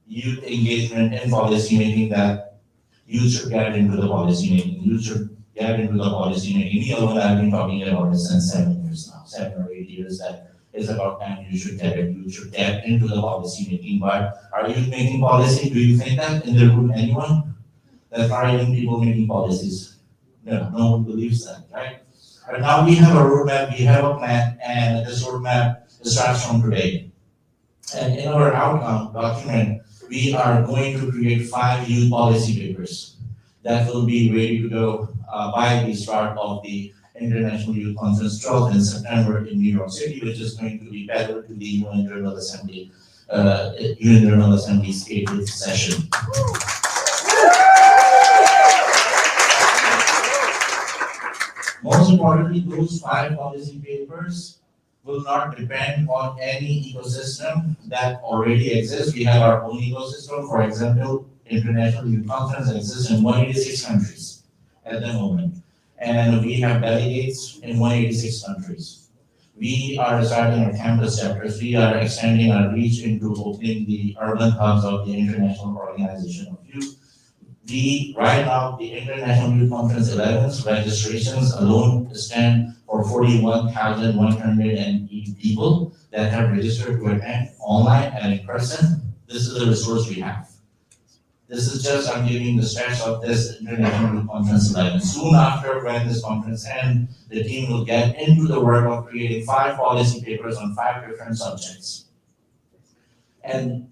youth engagement and policy making, that youth should get into the policy making. Youth should get into the policy making. Me alone, I've been talking about it since 7 years now, 7 or 8 years, that it's about time you should get it. You should get into the policy making. But are you making policy? Do you think that in the room, anyone? That are young people making policies? No one believes that, right? But now we have a roadmap, we have a plan, and this roadmap starts from today. And in our outcome document, we are going to create 5 youth policy papers that will be ready to go by the start of the International Youth Conference 12th in September in New York City, which is going to be better to the UN General Assembly, UN General Assembly's 8th session. Most importantly, those 5 policy papers will not depend on any ecosystem that already exists. We have our own ecosystem. For example, International Youth Conference exists in 186 countries at the moment. And we have delegates in 186 countries. We are starting our campus chapters. We are extending our reach into opening the urban hubs of the International Organization of Youth. Right now, the International Youth Conference 11's registrations alone stand for 41,108 people that have registered to attend online and in person. This is the resource we have. This is just, I'm giving the stats of this International Youth Conference 11. Soon after, when this conference ends, the team will get into the work of creating 5 policy papers on 5 different subjects. And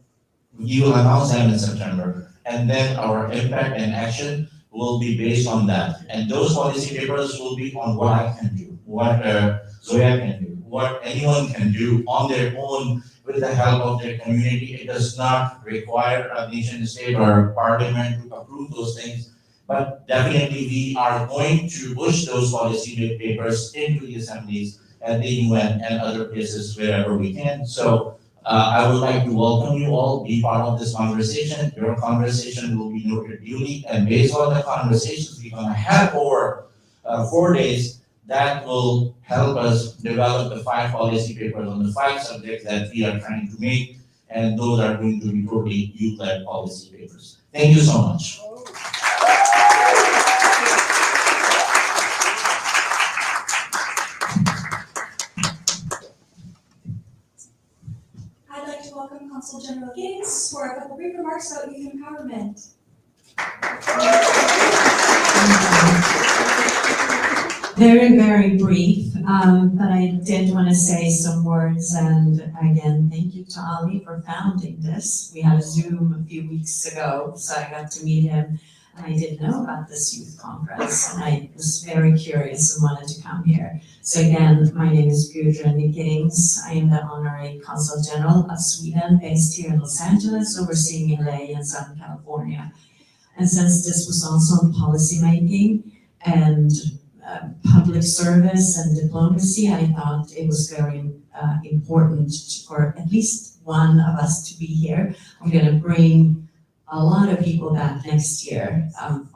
we will announce them in September. And then our impact and action will be based on that. And those policy papers will be on what I can do, what Zoya can do, what anyone can do on their own with the help of their community. It does not require a nation state or parliament to approve those things, but definitely we are going to push those policy papers into the assemblies at the UN and other places wherever we can. So I would like to welcome you all, be part of this conversation. Your conversation will be noted duly, and based on the conversations we're gonna have over 4 days, that will help us develop the 5 policy papers on the 5 subjects that we are trying to make, and those are going to be totally youth-led policy papers. Thank you so much. I'd like to welcome Consul General Giddings for a couple brief remarks about youth empowerment. Very, very brief, but I did want to say some words, and again, thank you to Ali for founding this. We had a Zoom a few weeks ago, so I got to meet him, and I didn't know about this youth conference, and I was very curious and wanted to come here. So again, my name is Gudrun Giddings. I am the Honorary Consul General of Sweden, based here in Los Angeles, overseeing LA and Southern California. And since this was also on policy making and public service and diplomacy, I thought it was very important for at least one of us to be here. I'm going to bring a lot of people back next year,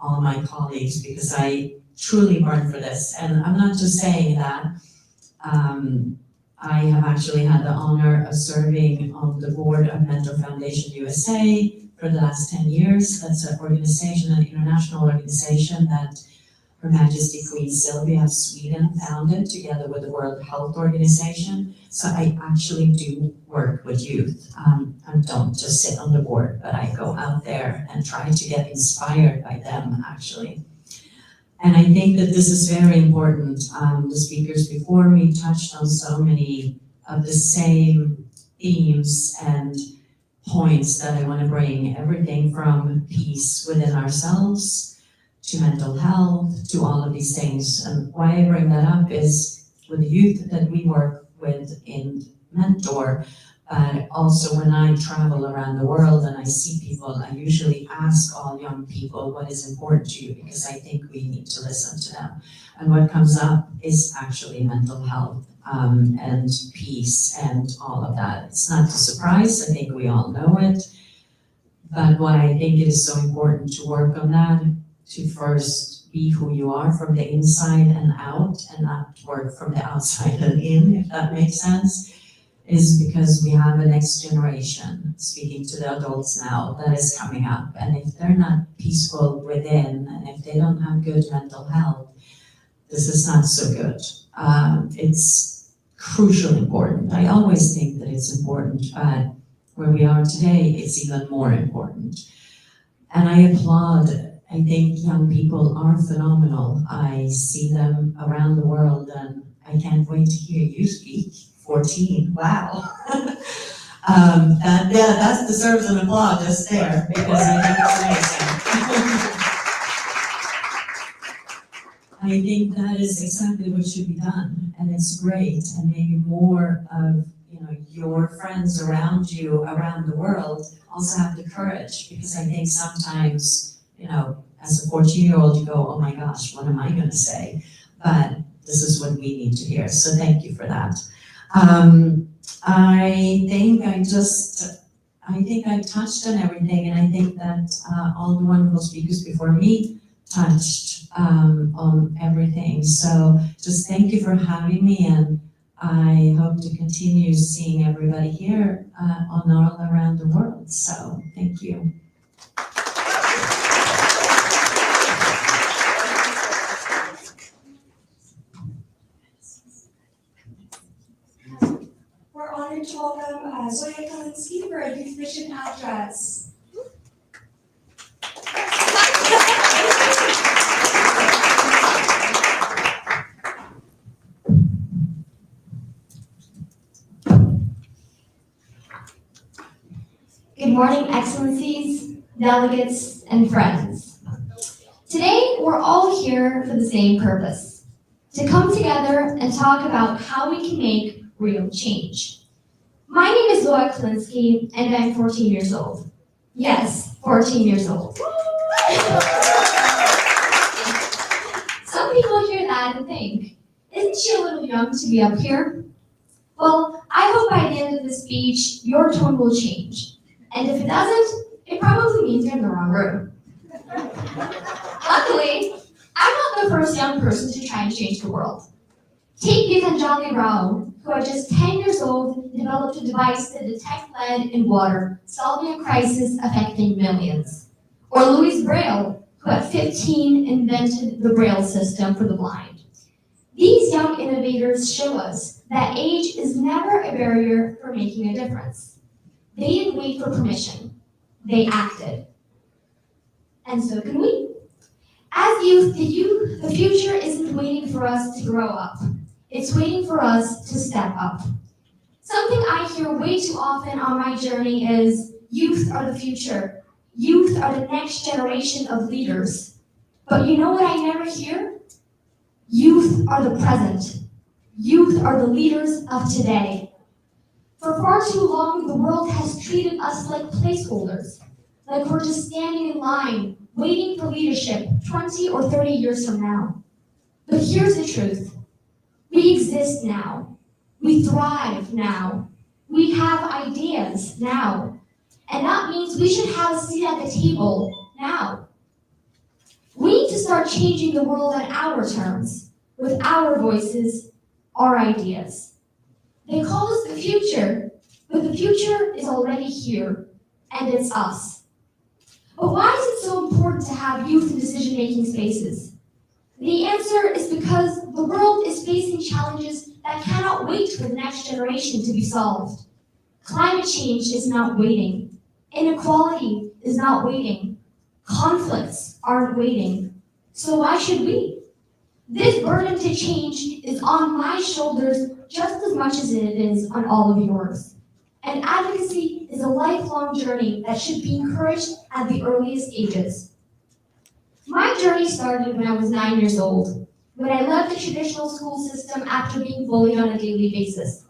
all my colleagues, because I truly burn for this. And I'm not just saying that. I have actually had the honor of serving on the board of Mentor Foundation USA for the last 10 years. That's an organization, an international organization that Her Majesty Queen Sylvia of Sweden founded together with the World Health Organization. So I actually do work with youth. I don't just sit on the board, but I go out there and try to get inspired by them, actually. And I think that this is very important. The speakers before me touched on so many of the same themes and points that I want to bring, everything from peace within ourselves to mental health, to all of these things. And why I bring that up is with the youth that we work with in Mentor, but also when I travel around the world and I see people, I usually ask all young people what is important to you, because I think we need to listen to them. And what comes up is actually mental health and peace and all of that. It's not a surprise, I think we all know it. But why I think it is so important to work on that, to first be who you are from the inside and out, and not work from the outside and in, if that makes sense, is because we have a next generation, speaking to the adults now, that is coming up. And if they're not peaceful within, and if they don't have good mental health, this is not so good. It's crucially important. I always think that it's important, but where we are today, it's even more important. And I applaud, I think young people are phenomenal. I see them around the world, and I can't wait to hear you speak. 14, wow. That deserves an applause just there, because I think it's amazing. I think that is exactly what should be done, and it's great, and maybe more of your friends around you, around the world, also have the courage, because I think sometimes, as a 14-year-old, you go, oh my gosh, what am I gonna say? But this is what we need to hear, so thank you for that. I think I touched on everything, and I think that all the wonderful speakers before me touched on everything. So just thank you for having me, and I hope to continue seeing everybody here on all around the world. So thank you. We're honored to welcome Zoya Kalinski for a youth mission address. Good morning, Excellencies, delegates, and friends. Today, we're all here for the same purpose, to come together and talk about how we can make real change. My name is Zoya Klinsky, and I'm 14 years old. Yes, 14 years old. Some people hear that and think, isn't she a little young to be up here? Well, I hope by the end of this speech, your tone will change. And if it doesn't, it probably means you're in the wrong room. Luckily, I'm not the first young person to try and change the world. Take Gitanjali Rao, who at just 10 years old developed a device to detect lead in water, solving a crisis affecting millions. Or Louise Braille, who at 15 invented the Braille system for the blind. These young innovators show us that age is never a barrier for making a difference. They didn't wait for permission. They acted. And so can we. As youth, the future isn't waiting for us to grow up. It's waiting for us to step up. Something I hear way too often on my journey is, youth are the future. Youth are the next generation of leaders. But you know what I never hear? Youth are the present. Youth are the leaders of today. For far too long, the world has treated us like placeholders, like we're just standing in line, waiting for leadership 20 or 30 years from now. But here's the truth. We exist now. We thrive now. We have ideas now. And that means we should have a seat at the table now. We need to start changing the world on our terms, with our voices, our ideas. They call us the future, but the future is already here, and it's us. But why is it so important to have youth in decision-making spaces? The answer is because the world is facing challenges that cannot wait for the next generation to be solved. Climate change is not waiting. Inequality is not waiting. Conflicts aren't waiting. So why should we? This burden to change is on my shoulders just as much as it is on all of yours. And advocacy is a lifelong journey that should be encouraged at the earliest ages. My journey started when I was 9 years old, when I left the traditional school system after being bullied on a daily basis.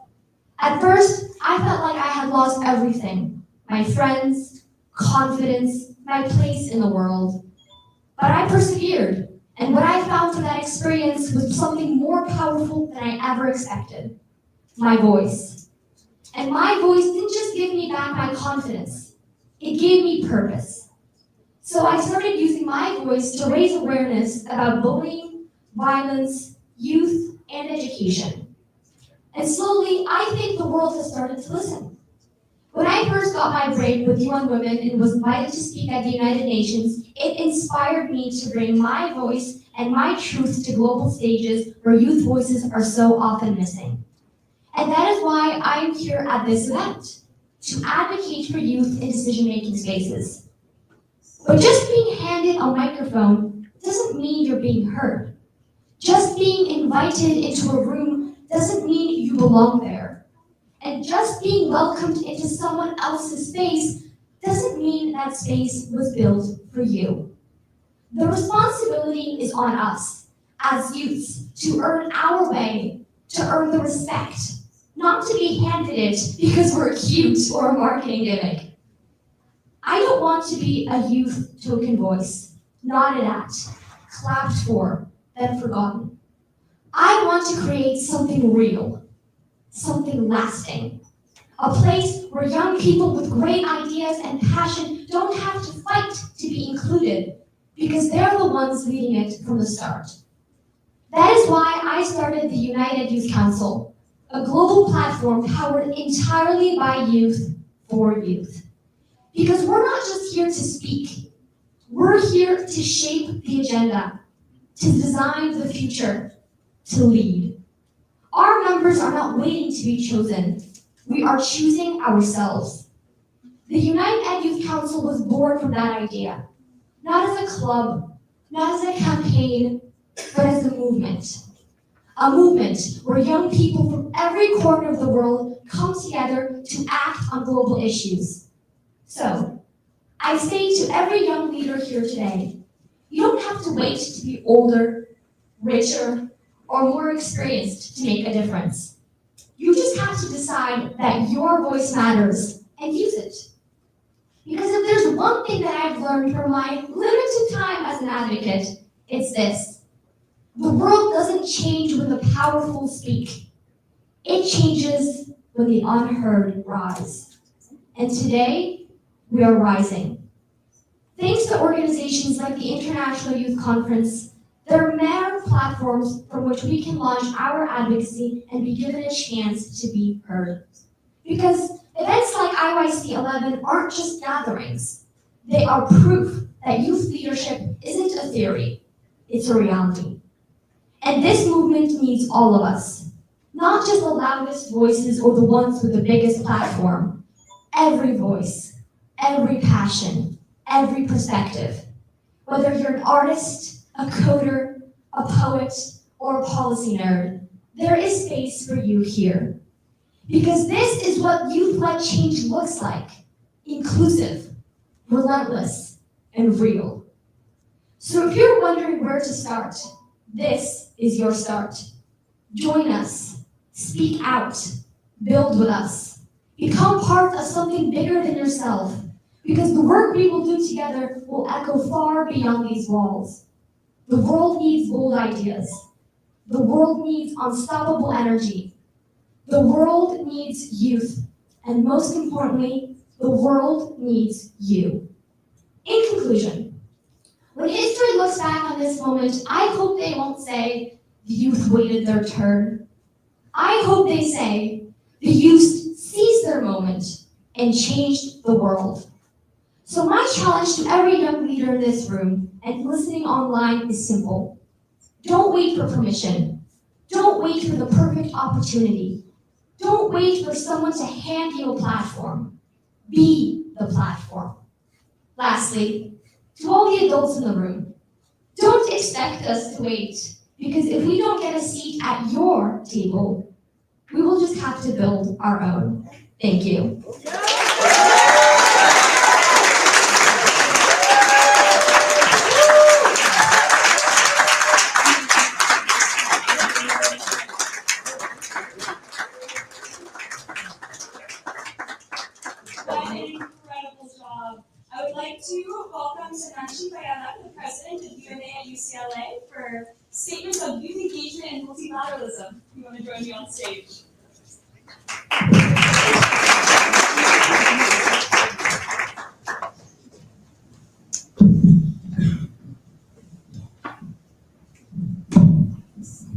At first, I felt like I had lost everything, my friends, confidence, my place in the world. But I persevered, and what I found from that experience was something more powerful than I ever expected, my voice. And my voice didn't just give me back my confidence, it gave me purpose. So I started using my voice to raise awareness about bullying, violence, youth, and education. And slowly, I think the world has started to listen. When I first got my break with UN Women and was invited to speak at the United Nations, it inspired me to bring my voice and my truth to global stages where youth voices are so often missing. And that is why I am here at this event, to advocate for youth in decision-making spaces. But just being handed a microphone doesn't mean you're being heard. Just being invited into a room doesn't mean you belong there. And just being welcomed into someone else's space doesn't mean that space was built for you. The responsibility is on us, as youths, to earn our way, to earn the respect, not to be handed it because we're cute or a marketing gimmick. I don't want to be a youth token voice, nodded at, clapped for, then forgotten. I want to create something real, something lasting. A place where young people with great ideas and passion don't have to fight to be included because they're the ones leading it from the start. That is why I started the United Youth Council, a global platform powered entirely by youth for youth. Because we're not just here to speak, we're here to shape the agenda, to design the future, to lead. Our members are not waiting to be chosen. We are choosing ourselves. The United Youth Council was born from that idea, not as a club, not as a campaign, but as a movement. A movement where young people from every corner of the world come together to act on global issues. So, I say to every young leader here today, you don't have to wait to be older, richer, or more experienced to make a difference. You just have to decide that your voice matters and use it. Because if there's one thing that I've learned from my limited time as an advocate, it's this. The world doesn't change when the powerful speak. It changes when the unheard rise. And today, we are rising. Thanks to organizations like the International Youth Conference, there are many platforms from which we can launch our advocacy and be given a chance to be heard. Because events like IYC11 aren't just gatherings. They are proof that youth leadership isn't a theory, it's a reality. And this movement needs all of us, not just the loudest voices or the ones with the biggest platform. Every voice, every passion, every perspective. Whether you're an artist, a coder, a poet, or a policy nerd, there is space for you here. Because this is what youth-led change looks like: inclusive, relentless, and real. So if you're wondering where to start, this is your start. Join us, speak out, build with us, become part of something bigger than yourself, because the work we will do together will echo far beyond these walls. The world needs bold ideas. The world needs unstoppable energy. The world needs youth. And most importantly, the world needs you. In conclusion, when history looks back on this moment, I hope they won't say the youth waited their turn. I hope they say the youth seized their moment and changed the world. So my challenge to every young leader in this room and listening online is simple. Don't wait for permission. Don't wait for the perfect opportunity. Don't wait for someone to hand you a platform. Be the platform. Lastly, to all the adults in the room, don't expect us to wait, because if we don't get a seat at your table, we will just have to build our own. Thank you. also welcome Sananchi Bayala, the president of UNA at UCLA, for statements of youth engagement and multilateralism. You want to join me on stage?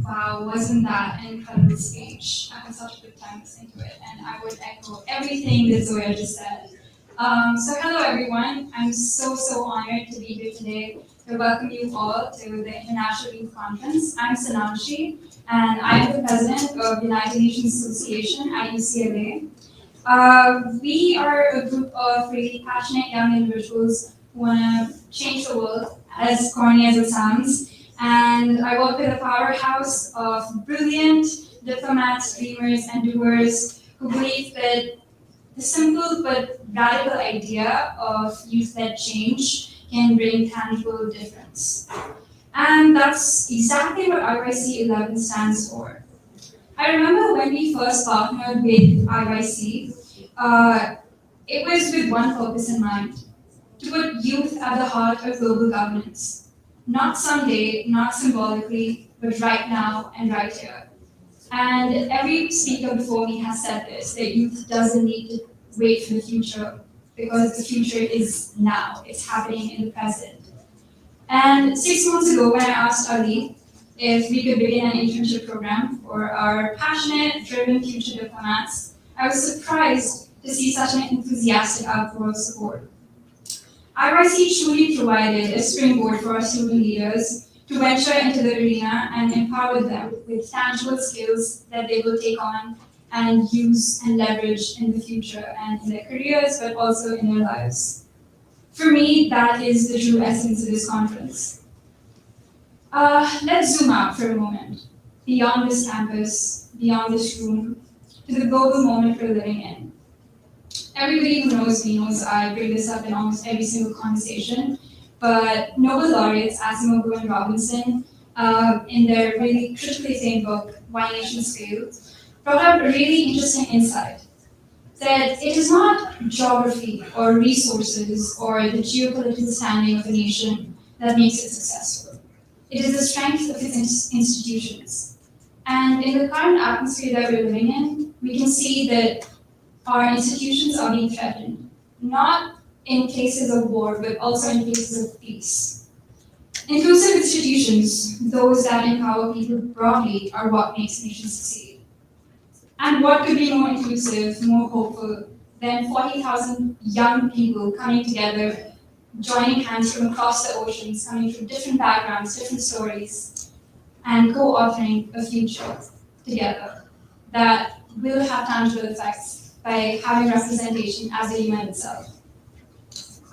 Wow, wasn't that an incredible speech? I had such a good time listening to it, and I would echo everything that Zoya just said. So hello everyone, I'm so honored to be here today to welcome you all to the International Youth Conference. I'm Sananshi, and I'm the president of the United Nations Association at UCLA. We are a group of really passionate young individuals who want to change the world, as corny as it sounds. And I work with a powerhouse of brilliant diplomats, dreamers, and doers who believe that the simple but radical idea of youth-led change can bring tangible difference. And that's exactly what IYC11 stands for. I remember when we first partnered with IYC, it was with one purpose in mind: to put youth at the heart of global governance. Not someday, not symbolically, but right now and right here. And every speaker before me has said this, that youth doesn't need to wait for the future, because the future is now. It's happening in the present. And 6 months ago, when I asked Ali if we could begin an internship program for our passionate, driven future diplomats, I was surprised to see such an enthusiastic outpour of support. IYC truly provided a springboard for our student leaders to venture into the arena and empower them with tangible skills that they will take on and use and leverage in the future and in their careers, but also in their lives. For me, that is the true essence of this conference. Let's zoom out for a moment, beyond this campus, beyond this room, to the global moment we're living in. Everybody who knows me knows I bring this up in almost every single conversation, but Nobel laureates Asimov and Robinson, in their really critically acclaimed book, Why Nations Fail, brought up a really interesting insight, that it is not geography or resources or the geopolitical standing of a nation that makes it successful. It is the strength of its institutions. And in the current atmosphere that we're living in, we can see that our institutions are being threatened, not in cases of war, but also in cases of peace. Inclusive institutions, those that empower people broadly, are what makes nations succeed. And what could be more inclusive, more hopeful than 40,000 young people coming together, joining hands from across the oceans, coming from different backgrounds, different stories, and co-authoring a future together that will have tangible effects by having representation as a human itself.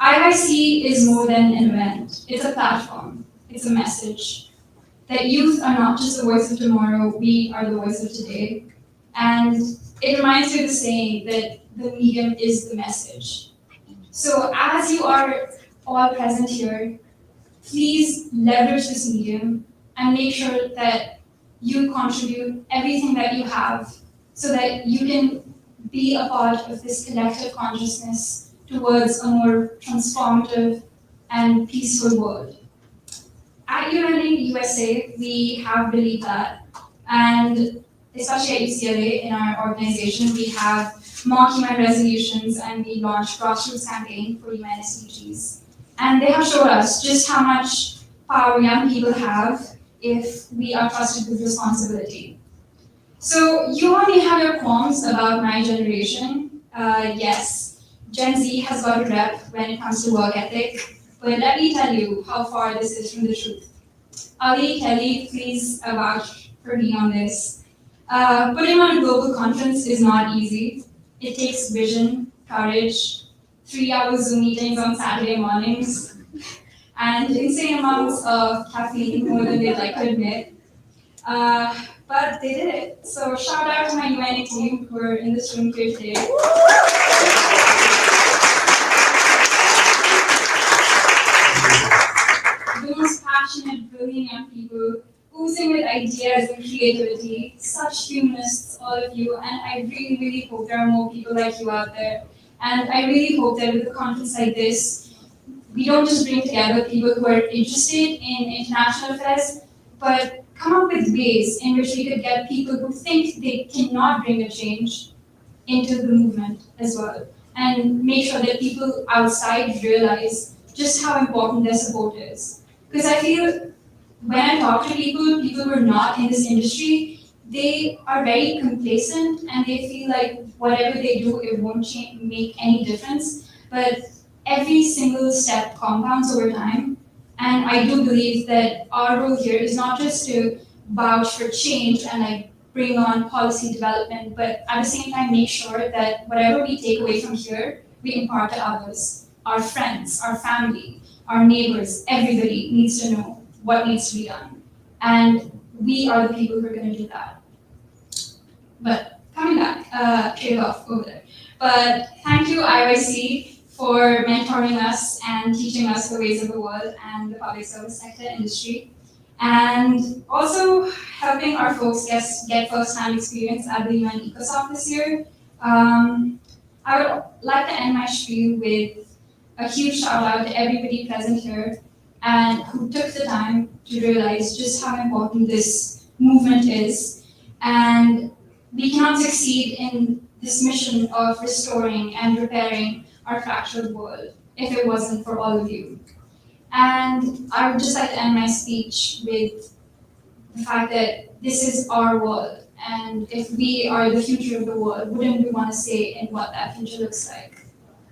IYC is more than an event. It's a platform. It's a message. That youth are not just the voice of tomorrow, we are the voice of today. And it reminds me of the saying that the medium is the message. So as you are all present here, please leverage this medium and make sure that you contribute everything that you have so that you can be a part of this collective consciousness towards a more transformative and peaceful world. At UNA USA, we have believed that, and especially at UCLA in our organization, we have mock UN resolutions and we launched grassroots campaign for UN SDGs. And they have showed us just how much power young people have if we are trusted with responsibility. So you already have your qualms about my generation. Yes, Gen Z has got a rep when it comes to work ethic, but let me tell you how far this is from the truth. Ali, Kelly, please vouch for me on this. Putting on a global conference is not easy. It takes vision, courage, 3-hour Zoom meetings on Saturday mornings, and insane amounts of caffeine, more than they'd like to admit. But they did it. So shout out to my UNA team who are in this room here today. The most passionate, brilliant young people, oozing with ideas and creativity, such humanists, all of you, and I really, really hope there are more people like you out there. And I really hope that with a conference like this, we don't just bring together people who are interested in international affairs, but come up with ways in which we could get people who think they cannot bring a change into the movement as well, and make sure that people outside realize just how important their support is. Because I feel when I talk to people who are not in this industry, they are very complacent and they feel like whatever they do, it won't make any difference. But every single step compounds over time. And I do believe that our role here is not just to vouch for change and like bring on policy development, but at the same time make sure that whatever we take away from here, we impart to others, our friends, our family, our neighbors, everybody needs to know what needs to be done. And we are the people who are going to do that. But coming back, trade off over there. But thank you, IYC, for mentoring us and teaching us the ways of the world and the public service sector industry. And also helping our folks get first-hand experience at the UN EcoSoc this year. I would like to end my spiel with a huge shout out to everybody present here and who took the time to realize just how important this movement is. And we cannot succeed in this mission of restoring and repairing our fractured world if it wasn't for all of you. And I would just like to end my speech with the fact that this is our world, and if we are the future of the world, wouldn't we want to say in what that future looks like?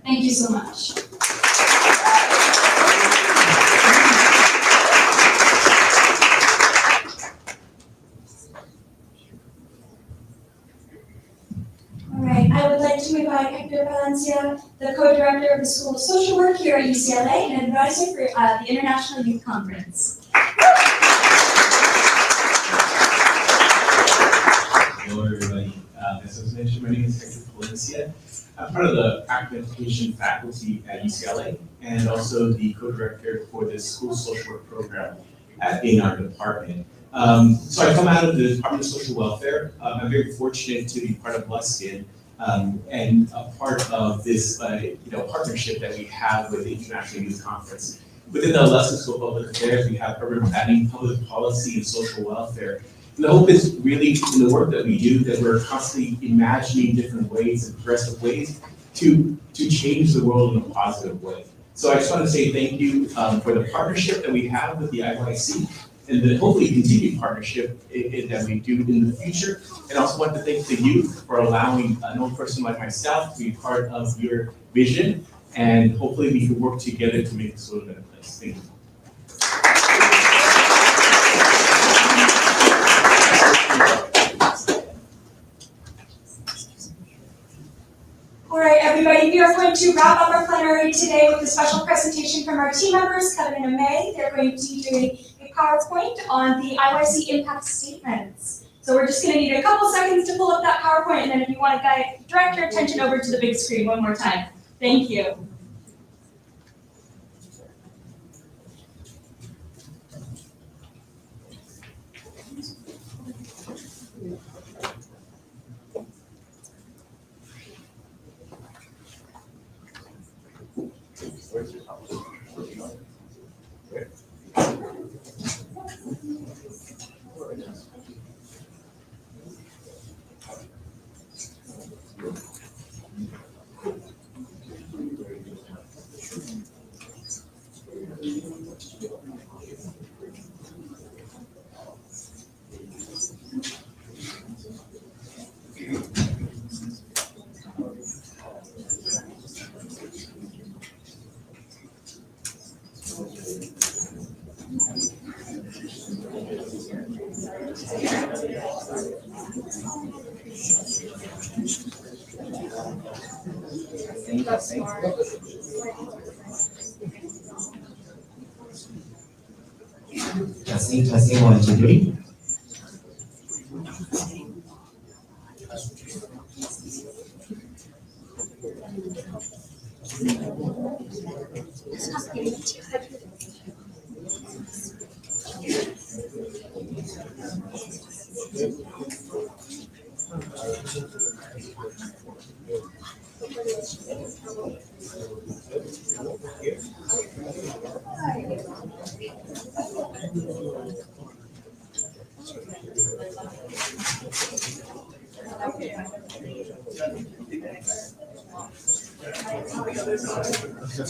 Thank you so much. All right, I would like to invite Hector Valencia, the co-director of the School of Social Work here at UCLA and advisor for the International Youth Conference. Hello, everybody. As was mentioned, my name is Hector Valencia. I'm part of the Active faculty at UCLA and also the co-director for the School of Social Work program in our department. So I come out of the Department of Social Welfare. I'm very fortunate to be part of Luskin and a part of this partnership that we have with the International Youth Conference. Within the Luskin School of Public Affairs, we have urban planning, public policy, and social welfare. And the hope is really in the work that we do that we're constantly imagining different ways and progressive ways to change the world in a positive way. So I just want to say thank you for the partnership that we have with the IYC and the hopefully continued partnership that we do in the future. And I also want to thank the youth for allowing an old person like myself to be part of your vision. And hopefully we can work together to make this world a better place. Thank you. All right, everybody, we are going to wrap up our plenary today with a special presentation from our team members, Kevin and May. They're going to be doing a PowerPoint on the IYC impact statements. So we're just going to need a couple seconds to pull up that PowerPoint, and then if you want to direct your attention over to the big screen one more time. Thank you. Testing, 1, 2, 3. All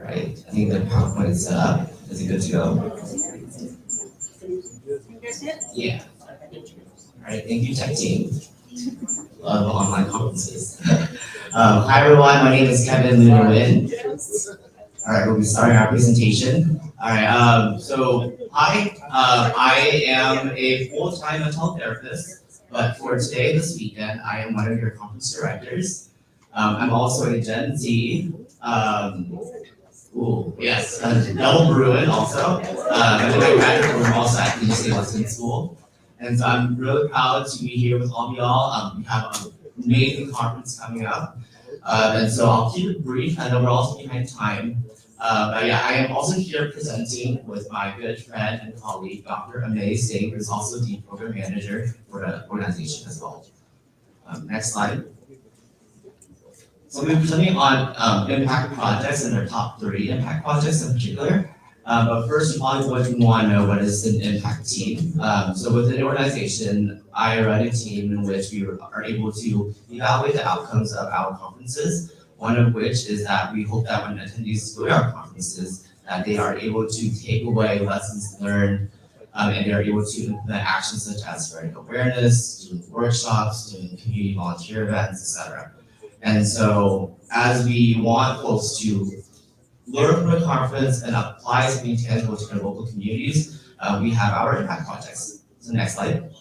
right, I think the PowerPoint is set up. Is it good to go? Yeah. All right, thank you, tech team. Love online conferences. Hi everyone, my name is Kevin Lunar-Win. All right, we'll be starting our presentation. All right, so hi, I am a full-time mental health therapist, but for today, this weekend, I am one of your conference directors. I'm also a Gen Z. Yes, double Bruin also. I think I graduated from also at UC Western School. And so I'm really proud to be here with all of y'all. We have an amazing conference coming up. And so I'll keep it brief. I know we're also behind time. But yeah, I am also here presenting with my good friend and colleague, Dr. Amay Singh, who is also the program manager for the organization as well. Next slide. So we'll be presenting on impact projects and their top 3 impact projects in particular. But first, you probably would want to know what is an impact team. So within the organization, I run a team in which we are able to evaluate the outcomes of our conferences. One of which is that we hope that when attendees go to our conferences, that they are able to take away lessons learned, and they are able to implement actions such as spreading awareness, doing workshops, doing community volunteer events, etc. And so as we want folks to learn from the conference and apply something tangible to their local communities, we have our impact projects. So next slide.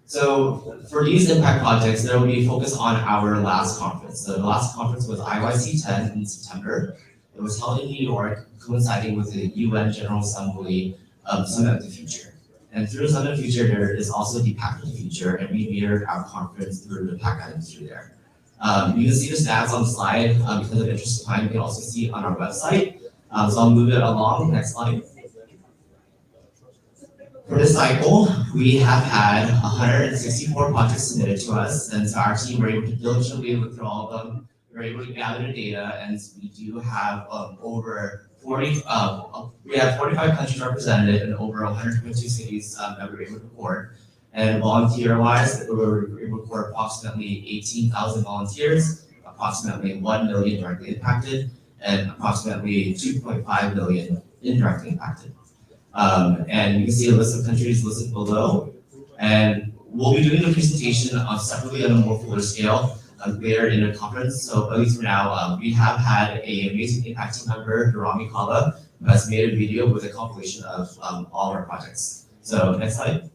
So for these impact projects, there will be a focus on our last conference. So the last conference was IYC11 in September. It was held in New York, coinciding with the UN General Assembly Summit of the Future. And through Summit of the Future, there is also the Pact of the Future, and we mirrored our conference through the Pact items through there. You can see the stats on the slide. Because of interest of time, you can also see it on our website. So I'll move it along. Next slide. For this cycle, we have had 164 projects submitted to us, and so our team were able to diligently look through all of them. We were able to gather the data, and we do have over 40. We have 45 countries represented and over 122 cities that we were able to record. And volunteer-wise, we were able to record approximately 18,000 volunteers, approximately 1 million directly impacted, and approximately 2.5 million indirectly impacted. And you can see a list of countries listed below. And we'll be doing the presentation separately on a more fuller scale later in the conference. So at least for now, we have had an amazing impact team member, Hirami Kala, who has made a video with a compilation of all our projects. So next slide.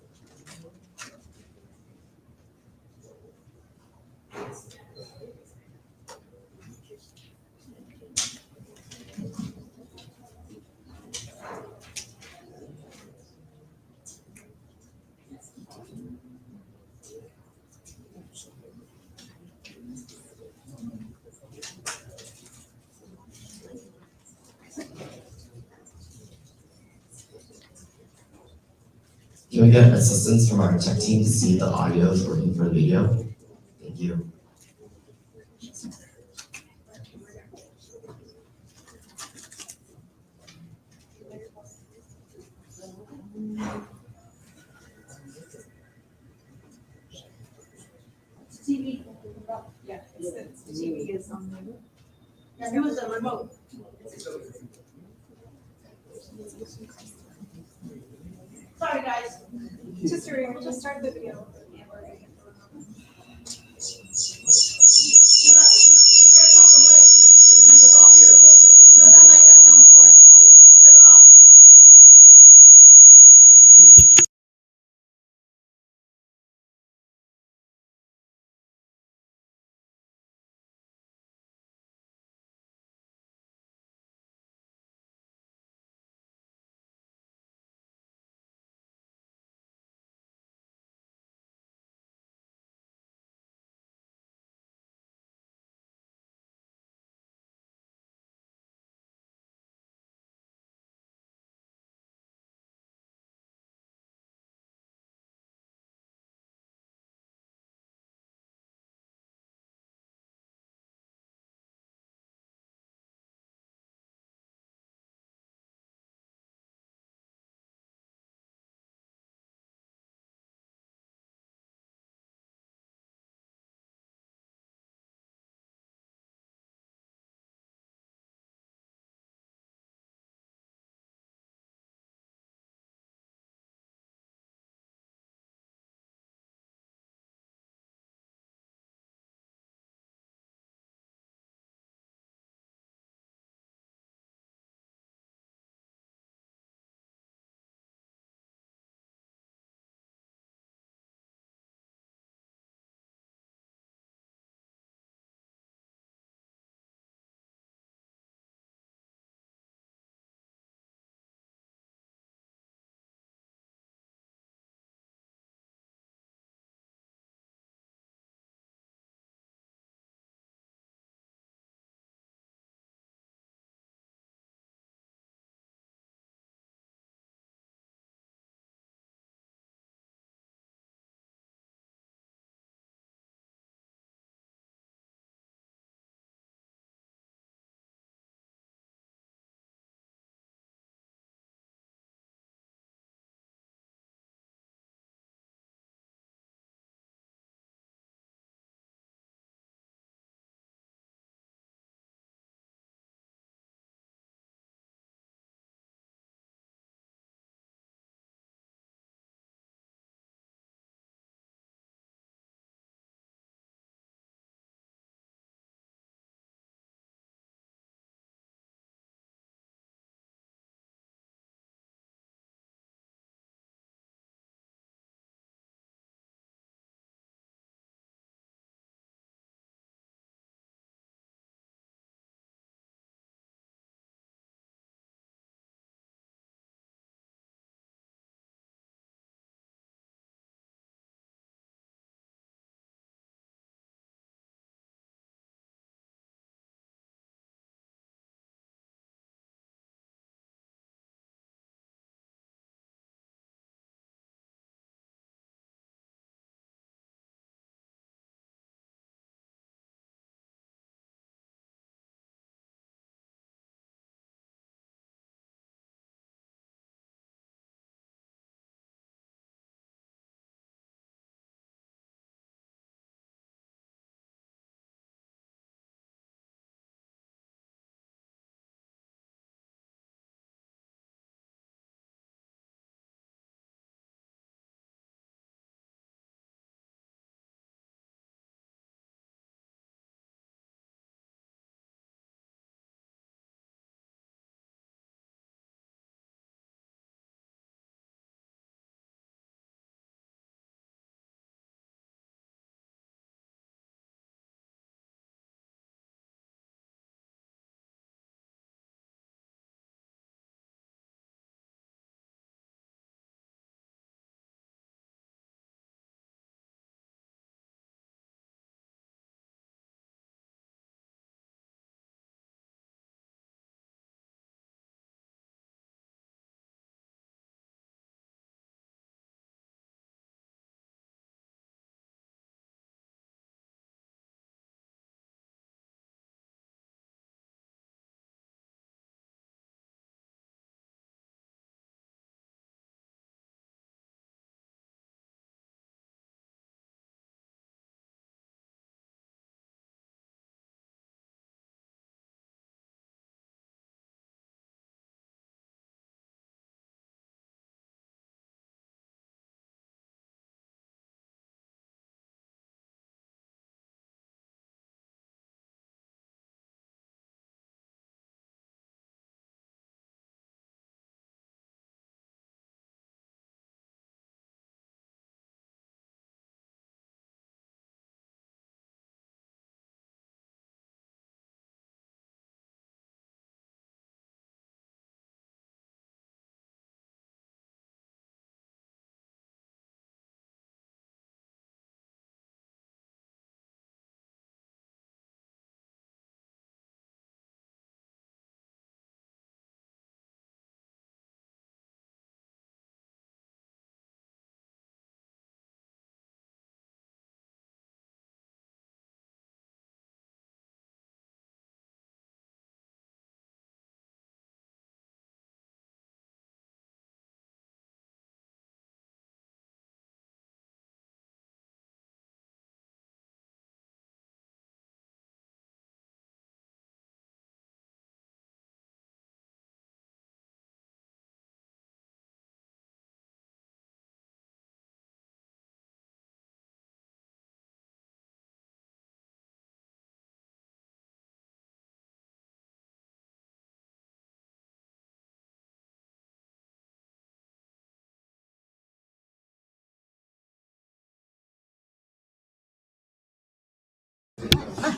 Can we get assistance from our tech team to see the audio is working for the video? Thank you. TV. Yeah, it's the TV is on there. Yeah, it was a remote. Sorry, guys. Just hurry, we'll just start the video. No, that mic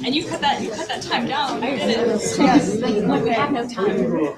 And you cut that time down. I did it. Yes, like, we have no time.